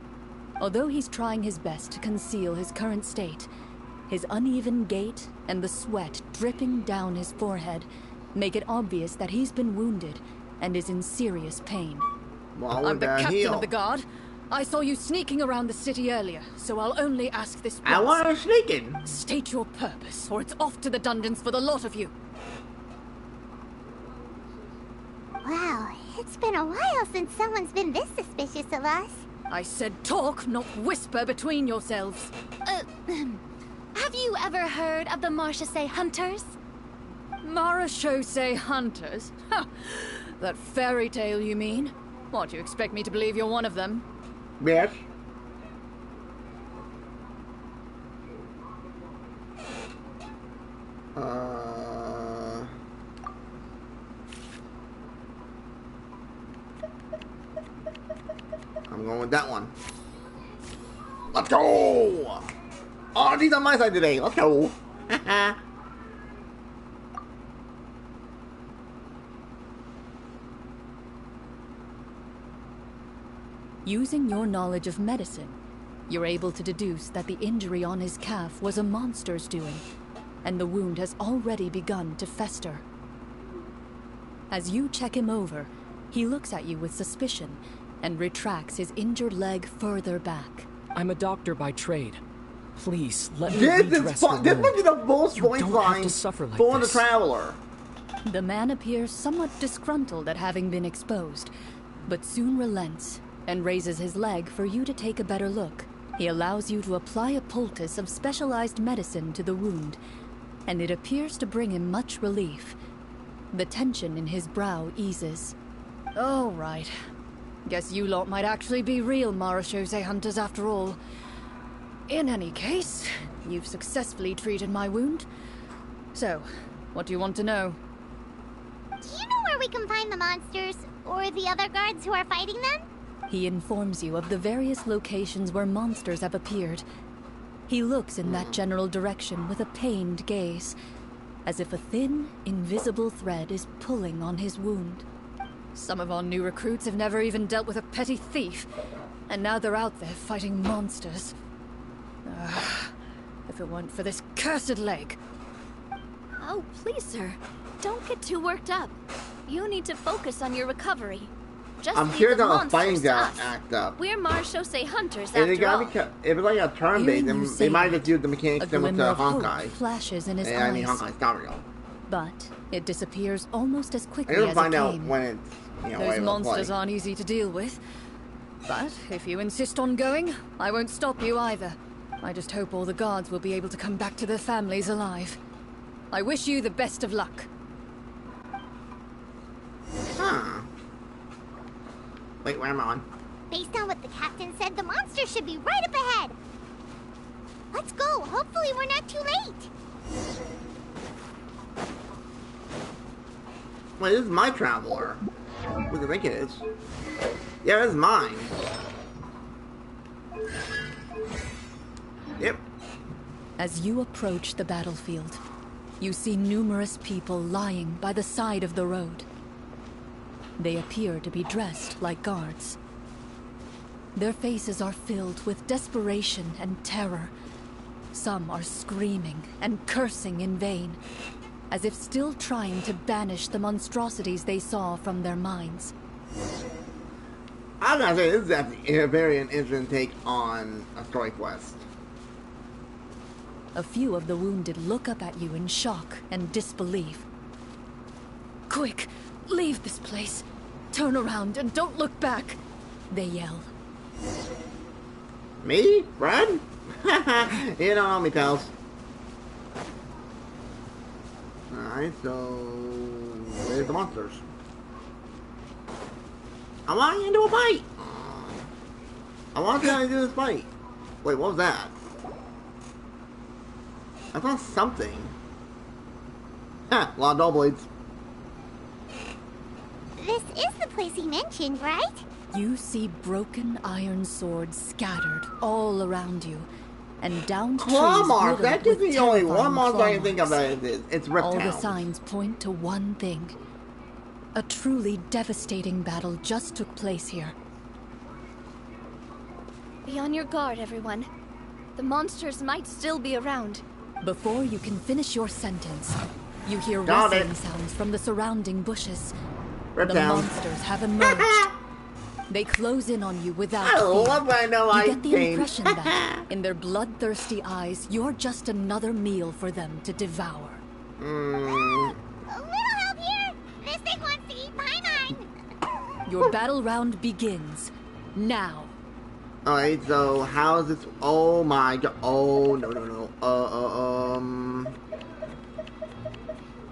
Although he's trying his best to conceal his current state, his uneven gait and the sweat dripping down his forehead make it obvious that he's been wounded and is in serious pain. Well, I'm the captain of the guard. I saw you sneaking around the city earlier, so I'll only ask this once. I want to sneaking. State your purpose, or it's off to the dungeons for the lot of you. Wow, it's been a while since someone's been this suspicious of us. I said talk, not whisper between yourselves. Have you ever heard of the Marechaussee Hunters? Marechaussee Hunters? Ha! That fairy tale, you mean? What, you expect me to believe you're one of them? Yes. I'm going with that one. Let's go! Oh, he's on my side today. Let's go. Using your knowledge of medicine, you're able to deduce that the injury on his calf was a monster's doing, and the wound has already begun to fester. As you check him over, he looks at you with suspicion and retracts his injured leg further back. I'm a doctor by trade. Please, let me This redress is your fun. This wound. must be the voice You don't have line to suffer like for the this. Traveler. The man appears somewhat disgruntled at having been exposed, but soon relents and raises his leg for you to take a better look. He allows you to apply a poultice of specialized medicine to the wound, and it appears to bring him much relief. The tension in his brow eases. All right. Guess you lot might actually be real Marechaussee Hunters after all. In any case, you've successfully treated my wound. So, what do you want to know? Do you know where we can find the monsters, or the other guards who are fighting them? He informs you of the various locations where monsters have appeared. He looks in that general direction with a pained gaze, as if a thin, invisible thread is pulling on his wound. Some of our new recruits have never even dealt with a petty thief. And now they're out there fighting monsters. If it weren't for this cursed leg. Oh, please, sir. Don't get too worked up. You need to focus on your recovery. Just I'm leave sure the they'll monsters find to out us. act up. We're Marshose hunters And after all. if it's like a turn-based, Hearing then you they say might that, just use the mechanics a similar glimmer to of hope Honkai. flashes in his I mean, eyes. Honkai's not real. But it disappears almost as quickly You'll as find it out came. when it's, you know, Those able to monsters play. aren't easy to deal with. But if you insist on going, I won't stop you either. I just hope all the guards will be able to come back to their families alive. I wish you the best of luck. Huh. Wait, where am I on? Based on what the captain said, the monster should be right up ahead. Let's go. Hopefully we're not too late. Wait, this is my traveler. What do you think it is? Yeah, this is mine. Yep. As you approach the battlefield, you see numerous people lying by the side of the road. They appear to be dressed like guards. Their faces are filled with desperation and terror. Some are screaming and cursing in vain, as if still trying to banish the monstrosities they saw from their minds. I'm gonna say this is actually a very interesting take on a story quest. A few of the wounded look up at you in shock and disbelief. Quick, leave this place. Turn around and don't look back, they yell. Me? Fred? You don't know me, pals. Alright, so... where's the monsters? I want to get into a fight! I want to do this fight. Wait, what was that? I saw something. Ha! A lot of double blades. This is the place he mentioned, right? You see broken iron swords scattered all around you, and down Claw trees marks! riddled That gives with me only terrifying one monster claw I can think of marks. that is. It's Rift All the Hound. signs point to one thing. A truly devastating battle just took place here. Be on your guard, everyone. The monsters might still be around. Before you can finish your sentence, you hear Got it. rustling sounds from the surrounding bushes. Rift The Hound. monsters have emerged. They close in on you without I fear. love when I know You I get the came. impression that, in their bloodthirsty eyes, you're just another meal for them to devour. A little help here. This thing wants to eat my mind. Your battle round begins now. Alright, so how is this? Oh my god. Oh, no.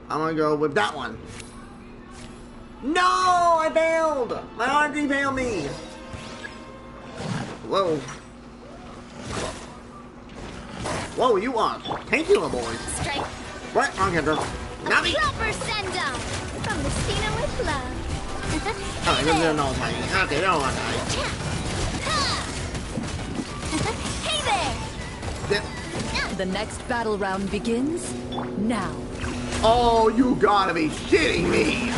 I'm gonna go with that one. No! I failed! My RNG failed me! Whoa. Whoa, you are tanky, boys. Strike Right, wrong hander. Not me! proper send-down from Messina with love. Alright, no, tiny. Okay, no, I'm tiny. Hey there! The next battle round begins now. Oh, you gotta be shitting me!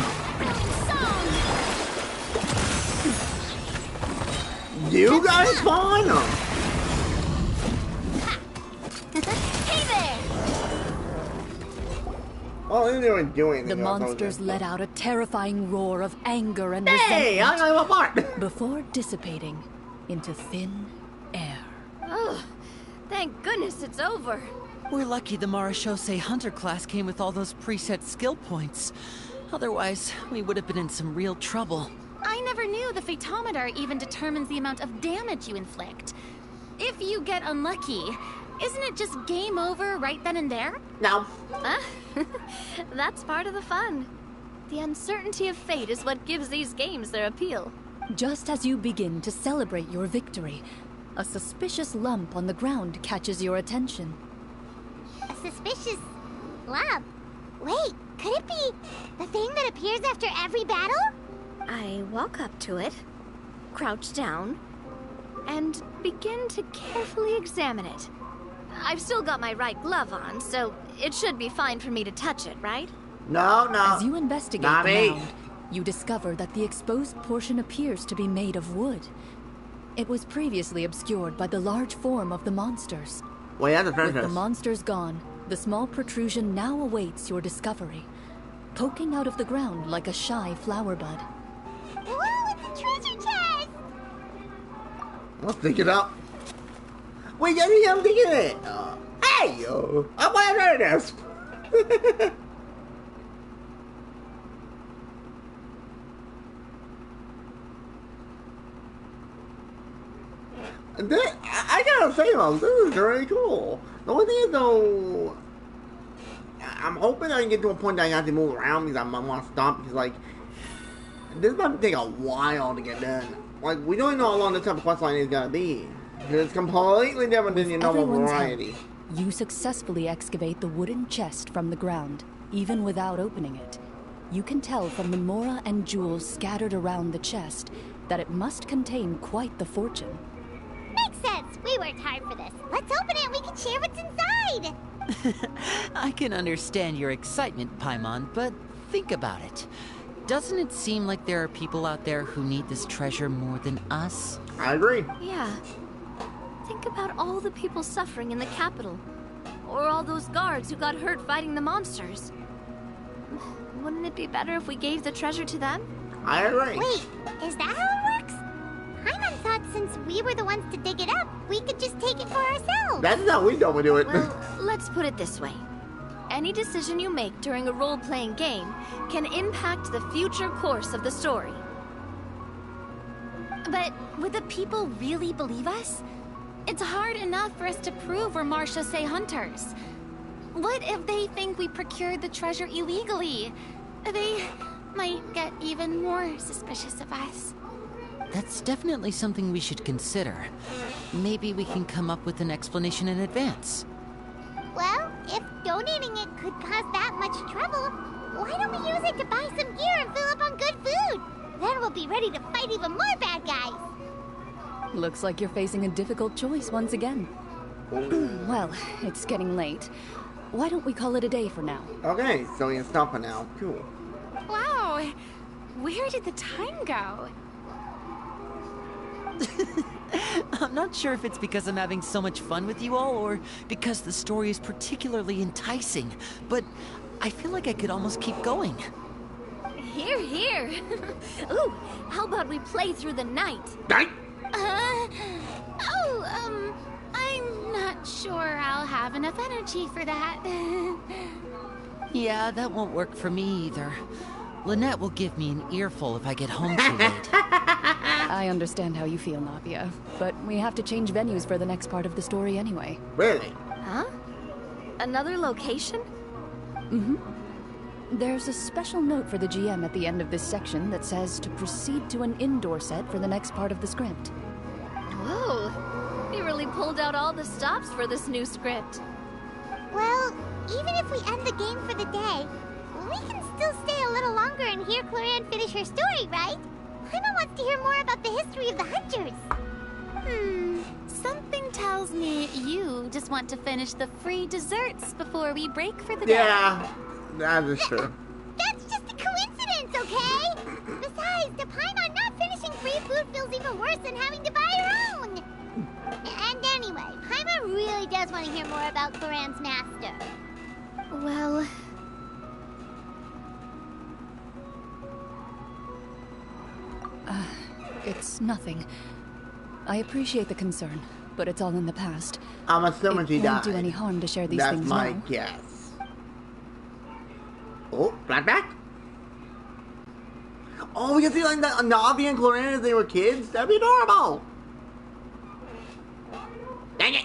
You guys spawn? Hey there! Oh, they weren't doing anything. The monsters let out a terrifying roar of anger and Hey, I resentment got him apart! before dissipating into thin air. Oh, thank goodness it's over. We're lucky the Marashose Hunter class came with all those preset skill points. Otherwise, we would have been in some real trouble. I never knew the Fatometer even determines the amount of damage you inflict. If you get unlucky, isn't it just game over right then and there? No. That's part of the fun. The uncertainty of fate is what gives these games their appeal. Just as you begin to celebrate your victory, a suspicious lump on the ground catches your attention. A suspicious lump. Wait, could it be the thing that appears after every battle? I walk up to it, crouch down, and begin to carefully examine it. I've still got my right glove on, so it should be fine for me to touch it, right? No. As you investigate Not the me. mound, you discover that the exposed portion appears to be made of wood. It was previously obscured by the large form of the monsters. Well, yeah, the With the treasure. monsters gone, the small protrusion now awaits your discovery, poking out of the ground like a shy flower bud. Whoa, it's a treasure chest! Let's dig it up. Wait, I think I'm digging it. Hey, yo, I want to know this. I gotta say though, this is very cool. The only thing is though, I'm hoping I can get to a point that I have to move around because I want to stop because like, this might take a while to get done. Like, we don't know how long this type of quest line is gonna be. It's completely different than your normal Everyone's variety. help, you successfully excavate the wooden chest from the ground, even without opening it. You can tell from the mora and jewels scattered around the chest that it must contain quite the fortune. Makes sense. We worked hard for this. Let's open it and we can share what's inside. I can understand your excitement, Paimon, but think about it. Doesn't it seem like there are people out there who need this treasure more than us? I agree. Yeah. Think about all the people suffering in the capital. Or all those guards who got hurt fighting the monsters. Wouldn't it be better if we gave the treasure to them? I agree. Wait, is that how it works? Paimon thought since we were the ones to dig it up, we could just take it for ourselves. That's how we don't do it. Well, let's put it this way. Any decision you make during a role-playing game can impact the future course of the story. But would the people really believe us? It's hard enough for us to prove we're Marcia Say hunters. What if they think we procured the treasure illegally? They might get even more suspicious of us. That's definitely something we should consider. Maybe we can come up with an explanation in advance. Well, if donating it could cause that much trouble, why don't we use it to buy some gear and fill up on good food? Then we'll be ready to fight even more bad guys. Looks like you're facing a difficult choice once again. Well, it's getting late. Why don't we call it a day for now? Okay, so we can stop for now. Cool. Wow, where did the time go? I'm not sure if it's because I'm having so much fun with you all, or because the story is particularly enticing, but I feel like I could almost keep going. Here, here. Ooh, how about we play through the night? Night. I'm not sure I'll have enough energy for that. Yeah, that won't work for me either. Lynette will give me an earful if I get home too late. I understand how you feel, Nadia, but we have to change venues for the next part of the story anyway. Really? Huh? Another location? Mm-hmm. There's a special note for the GM at the end of this section that says to proceed to an indoor set for the next part of the script. Whoa, you really pulled out all the stops for this new script. Well, even if we end the game for the day, we can still stay a little longer and hear Clorinde finish her story, right? Paimon wants to hear more about the history of the hunters. Something tells me you just want to finish the free desserts before we break for the day. Yeah, that is true. That's just a coincidence, okay? Besides, to Paimon, not finishing free food feels even worse than having to buy her own. And anyway, Paimon really does want to hear more about Clorinde's master. Well... It's nothing. I appreciate the concern, but it's all in the past. I'm assuming she It won't died. do any harm to share these That's things my now. guess. Oh, flashback? Oh, we can see like that Navi and Clorinde as they were kids? That'd be adorable! Dang it!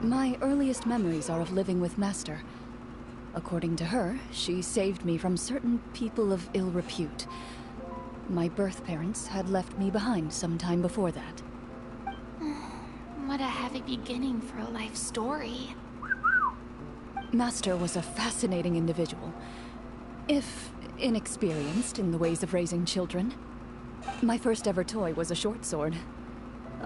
My earliest memories are of living with Master. According to her, she saved me from certain people of ill repute. My birth parents had left me behind some time before that. What a heavy beginning for a life story. Master was a fascinating individual, if inexperienced in the ways of raising children. My first ever toy was a short sword.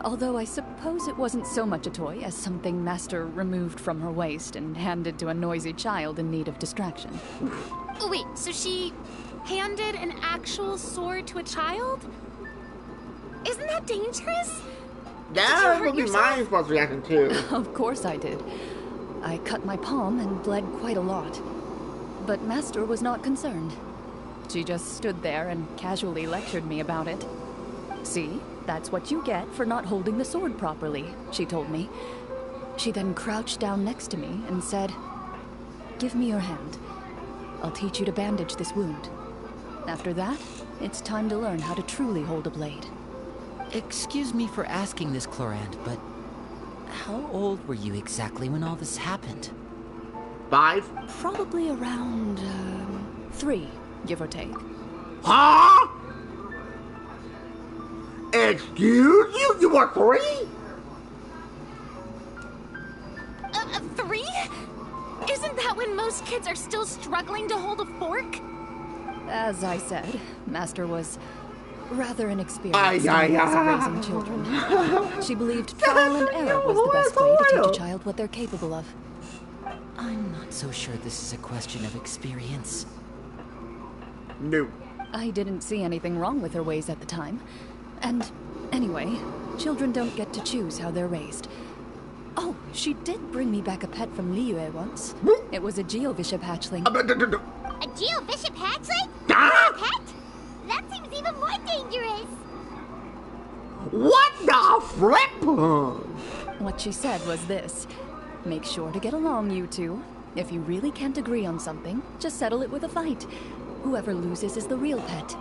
Although I suppose it wasn't so much a toy as something Master removed from her waist and handed to a noisy child in need of distraction. Oh, wait, so she handed an actual sword to a child? Isn't that dangerous? That would be my first reaction too. Of course I did. I cut my palm and bled quite a lot. But Master was not concerned. She just stood there and casually lectured me about it. See, that's what you get for not holding the sword properly, she told me. She then crouched down next to me and said, "Give me your hand. I'll teach you to bandage this wound. After that, it's time to learn how to truly hold a blade." Excuse me for asking this, CLORINDE, but how old were you exactly when all this happened? 5? Probably around, 3, give or take. Huh? Excuse you? You were 3? 3? Isn't that when most kids are still struggling to hold a fork? As I said, Master was rather inexperienced in the ways of raising children. She believed trial and error was the best way to teach a child what they're capable of. I'm not so sure this is a question of experience. No. I didn't see anything wrong with her ways at the time. And anyway, children don't get to choose how they're raised. Oh, she did bring me back a pet from Liyue once. It was a Geovishap hatchling. A Geovishap hatchling? A pet? That seems even more dangerous. What the flip? What she said was this: make sure to get along, you two. If you really can't agree on something, just settle it with a fight. Whoever loses is the real pet.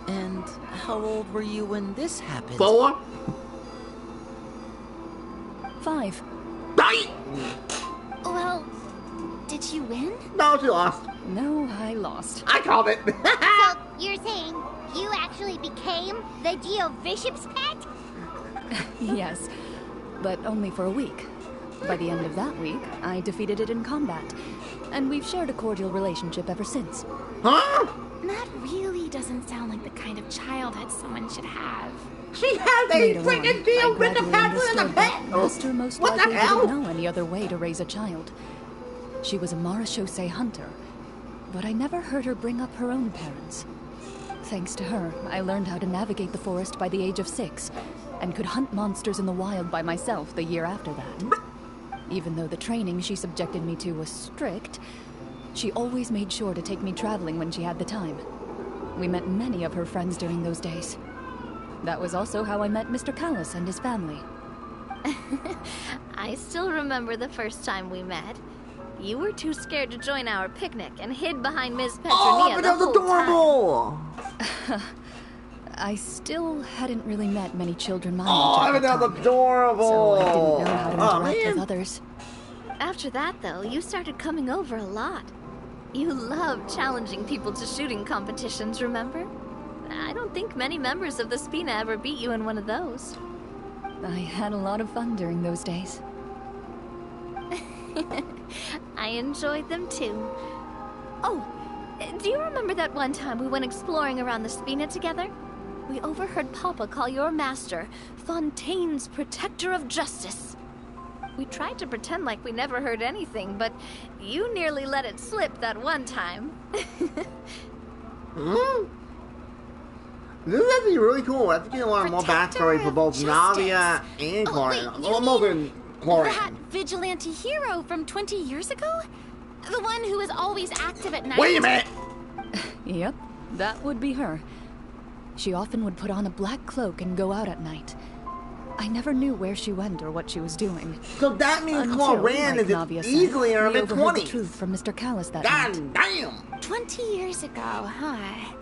And how old were you when this happened? 4? 5. Well, did you win? No, she lost. No, I lost. I called it. So, you're saying you actually became the Geovishap's pet? Yes, but only for a week. By the end of that week, I defeated it in combat, and we've shared a cordial relationship ever since. Huh? That really doesn't sound like the kind of childhood someone should have. She has a Later freaking on, deal I with the gradually pet and the understood pet. that Master most What the likely hell? didn't know any other way to raise a child. She was a Marashosei hunter, but I never heard her bring up her own parents. Thanks to her, I learned how to navigate the forest by the age of 6, and could hunt monsters in the wild by myself the year after that. Even though the training she subjected me to was strict, she always made sure to take me traveling when she had the time. We met many of her friends during those days. That was also how I met Mr. Callis and his family. I still remember the first time we met. You were too scared to join our picnic and hid behind Ms. Petronia Oh, but the that was whole adorable. I still hadn't really met many children my Oh, age at that the was time, adorable. so I didn't know how to Oh, interact man. with others. After that, though, you started coming over a lot. You loved challenging people to shooting competitions, remember? I don't think many members of the Spina ever beat you in one of those. I had a lot of fun during those days. I enjoyed them too. Oh, do you remember that one time we went exploring around the Spina together? We overheard Papa call your master Fontaine's Protector of Justice. We tried to pretend like we never heard anything, but you nearly let it slip that one time. This is actually really cool. I have to get a lot more backstory for both Justice. Navia and Oh, CLORINDE. wait, you Well, more than CLORINDE. That vigilante hero from 20 years ago? The one who was always active at night? Wait a minute. Yep, that would be her. She often would put on a black cloak and go out at night. I never knew where she went or what she was doing. So that means Until, CLORINDE like Navia is said, easily in her we overheard the mid-20s. truth from Mr. Callis that night. God damn. 20 years ago, huh?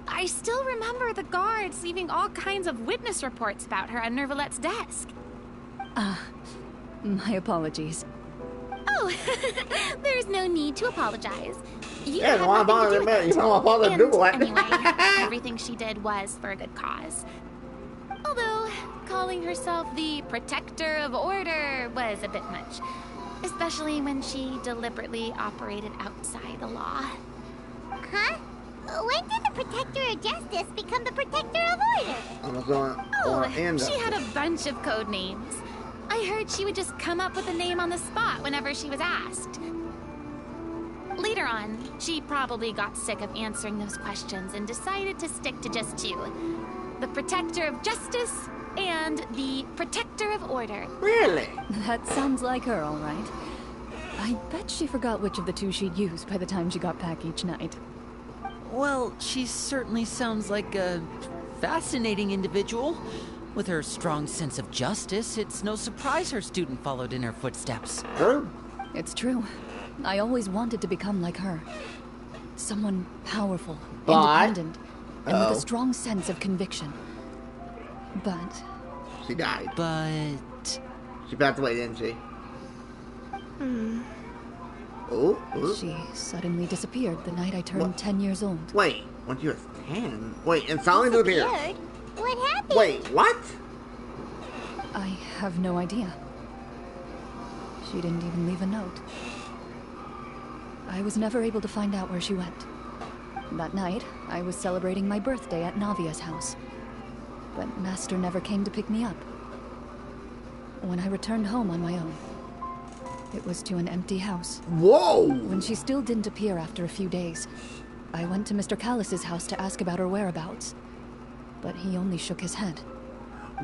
I still remember the guards leaving all kinds of witness reports about her on Nervalette's desk. My apologies. Oh, there's no need to apologize. You Yeah, had no, I'm nothing to do bothered with you it. know, I'm bothered to And do it. anyway, everything she did was for a good cause. Although, calling herself the protector of order was a bit much. Especially when she deliberately operated outside the law. Huh? When did the Protector of Justice become the Protector of Order? I'm just going Oh, she had a bunch of code names. I heard she would just come up with a name on the spot whenever she was asked. Later on, she probably got sick of answering those questions and decided to stick to just two. The Protector of Justice and the Protector of Order. Really? That sounds like her, all right. I bet she forgot which of the two she'd use by the time she got back each night. Well, she certainly sounds like a fascinating individual. With her strong sense of justice, it's no surprise her student followed in her footsteps. True. It's true. I always wanted to become like her. Someone powerful, But- independent, and with a strong sense of conviction. But She died. But... She passed away, didn't she? Oh, she suddenly disappeared the night I turned 10 years old. wait. When she was 10? Wait, and suddenly disappeared. Disappeared? What happened? Wait, what? I have no idea. She didn't even leave a note. I was never able to find out where she went. That night, I was celebrating my birthday at Navia's house. But Master never came to pick me up. When I returned home on my own, it was to an empty house. Whoa! When she still didn't appear after a few days, I went to Mr. Callis's house to ask about her whereabouts. But he only shook his head.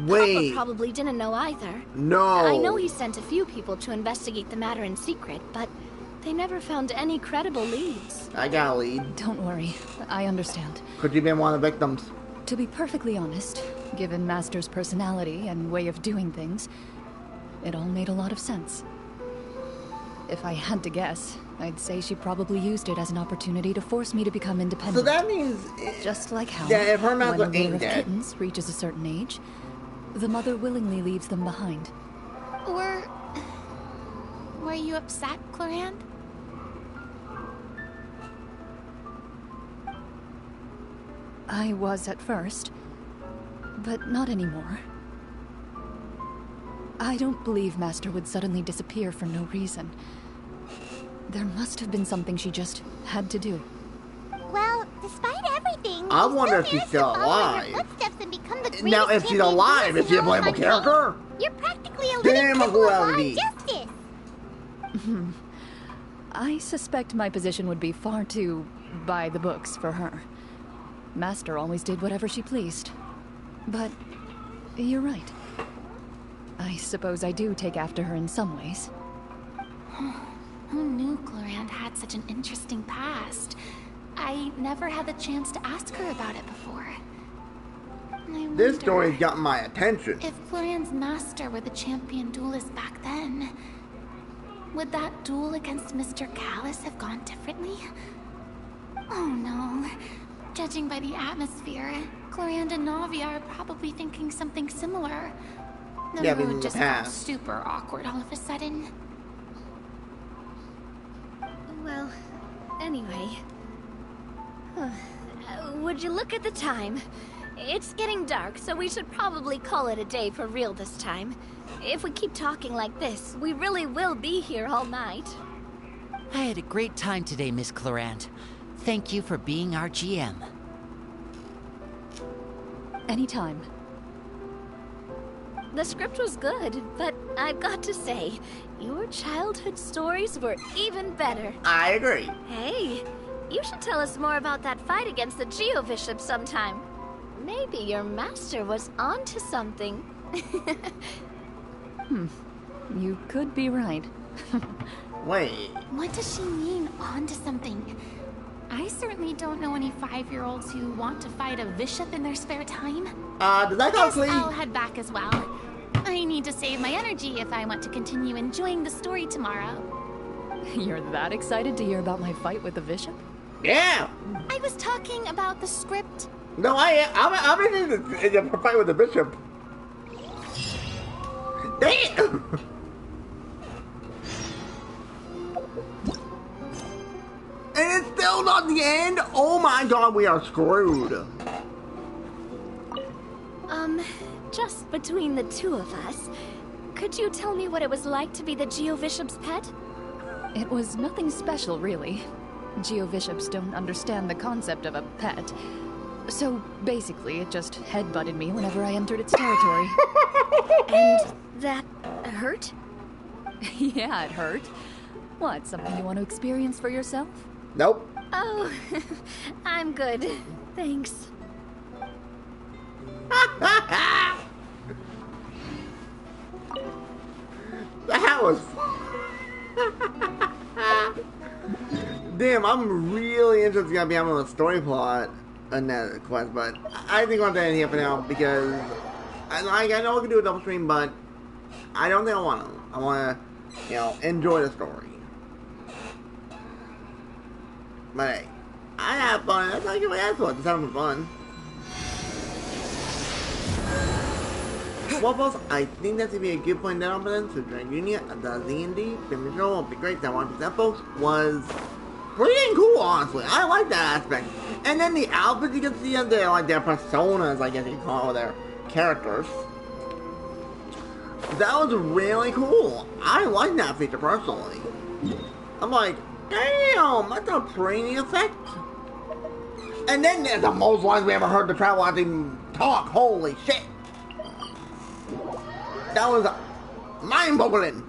Wait. Papa probably didn't know either. No. I know he sent a few people to investigate the matter in secret, but they never found any credible leads. I got a lead. Don't worry, I understand. Could you have been one of the victims? To be perfectly honest, given Master's personality and way of doing things, it all made a lot of sense. If I had to guess, I'd say she probably used it as an opportunity to force me to become independent. So that means... Just like how, Yeah, if her when mother a litter ain't of dead. kittens reaches a certain age, the mother willingly leaves them behind. Were you upset, Clorinde? I was at first, but not anymore. I don't believe Master would suddenly disappear for no reason. There must have been something she just had to do. Well, despite everything, I you wonder if still she's still managed to follow in her alive. footsteps and become the greatest Now, if she's champion alive, duelist is she a in all of playable Huntsville. character? You're practically a Damn, living symbol of law Uncle and justice. I suspect my position would be far too by the books for her. Master always did whatever she pleased. But you're right. I suppose I do take after her in some ways. Who knew Clorinde had such an interesting past? I never had the chance to ask her about it before. This story's got my attention. If Clorinde's master were the champion duelist back then, would that duel against Mr. Callis have gone differently? Oh no. Judging by the atmosphere, Clorinde and Navia are probably thinking something similar. The Yeah, but in mood the just got past. super awkward all of a sudden. Well, anyway. Would you look at the time? It's getting dark, so we should probably call it a day for real this time. If we keep talking like this, we really will be here all night. I had a great time today, Miss Clorinde. Thank you for being our GM. Anytime. The script was good, but I've got to say, your childhood stories were even better. I agree. Hey, you should tell us more about that fight against the Geo-Bishop sometime. Maybe your master was onto something. You could be right. Wait. What does she mean, onto something? I certainly don't know any 5-year-olds who want to fight a bishop in their spare time. Does that go Guess sleep? I'll head back as well. I need to save my energy if I want to continue enjoying the story tomorrow. You're that excited to hear about my fight with the bishop? Yeah. I was talking about the script. No, I'm in the fight with the bishop. Damn. And it's still not the end? Oh my god, we are screwed. Just between the two of us, could you tell me what it was like to be the Geo-Bishop's pet? It was nothing special, really. Geo-Bishops don't understand the concept of a pet. So, basically, it just headbutted me whenever I entered its territory. And that hurt? Yeah, it hurt. What, something you want to experience for yourself? Nope. Oh, I'm good. Thanks. That was... Damn, I'm really interested in being on the story plot in that quest, but I think I'll end here for now because I know I can do a double stream, but I don't think I want to. I want to, you know, enjoy the story. But hey, I have fun. That's not what I asked for. It's having fun. Well, folks, I think that's going to be a good point down for them. So, during Union, the Z&D, finish show will be great. That 1%, folks, was pretty cool, honestly. I like that aspect. And then the outfits you can see in there, like their personas, I guess you can call it, their characters. That was really cool. I like that feature personally. I'm like, damn, that's a pretty neat effect. And then there's the most lines we ever heard the travel acting talk. Holy shit. That was mind-boggling.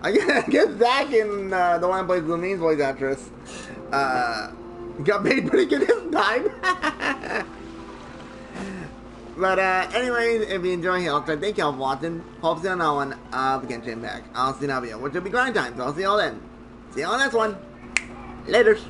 I guess Zach and the one who plays Lumine's voice actress got paid pretty good this time. But anyways, if you enjoy it, thank y'all for watching. Hope to see you on that one of Genshin Impact. I'll see you in that video, which will be grind time, so I'll see y'all then. See y'all on the next one. Laters.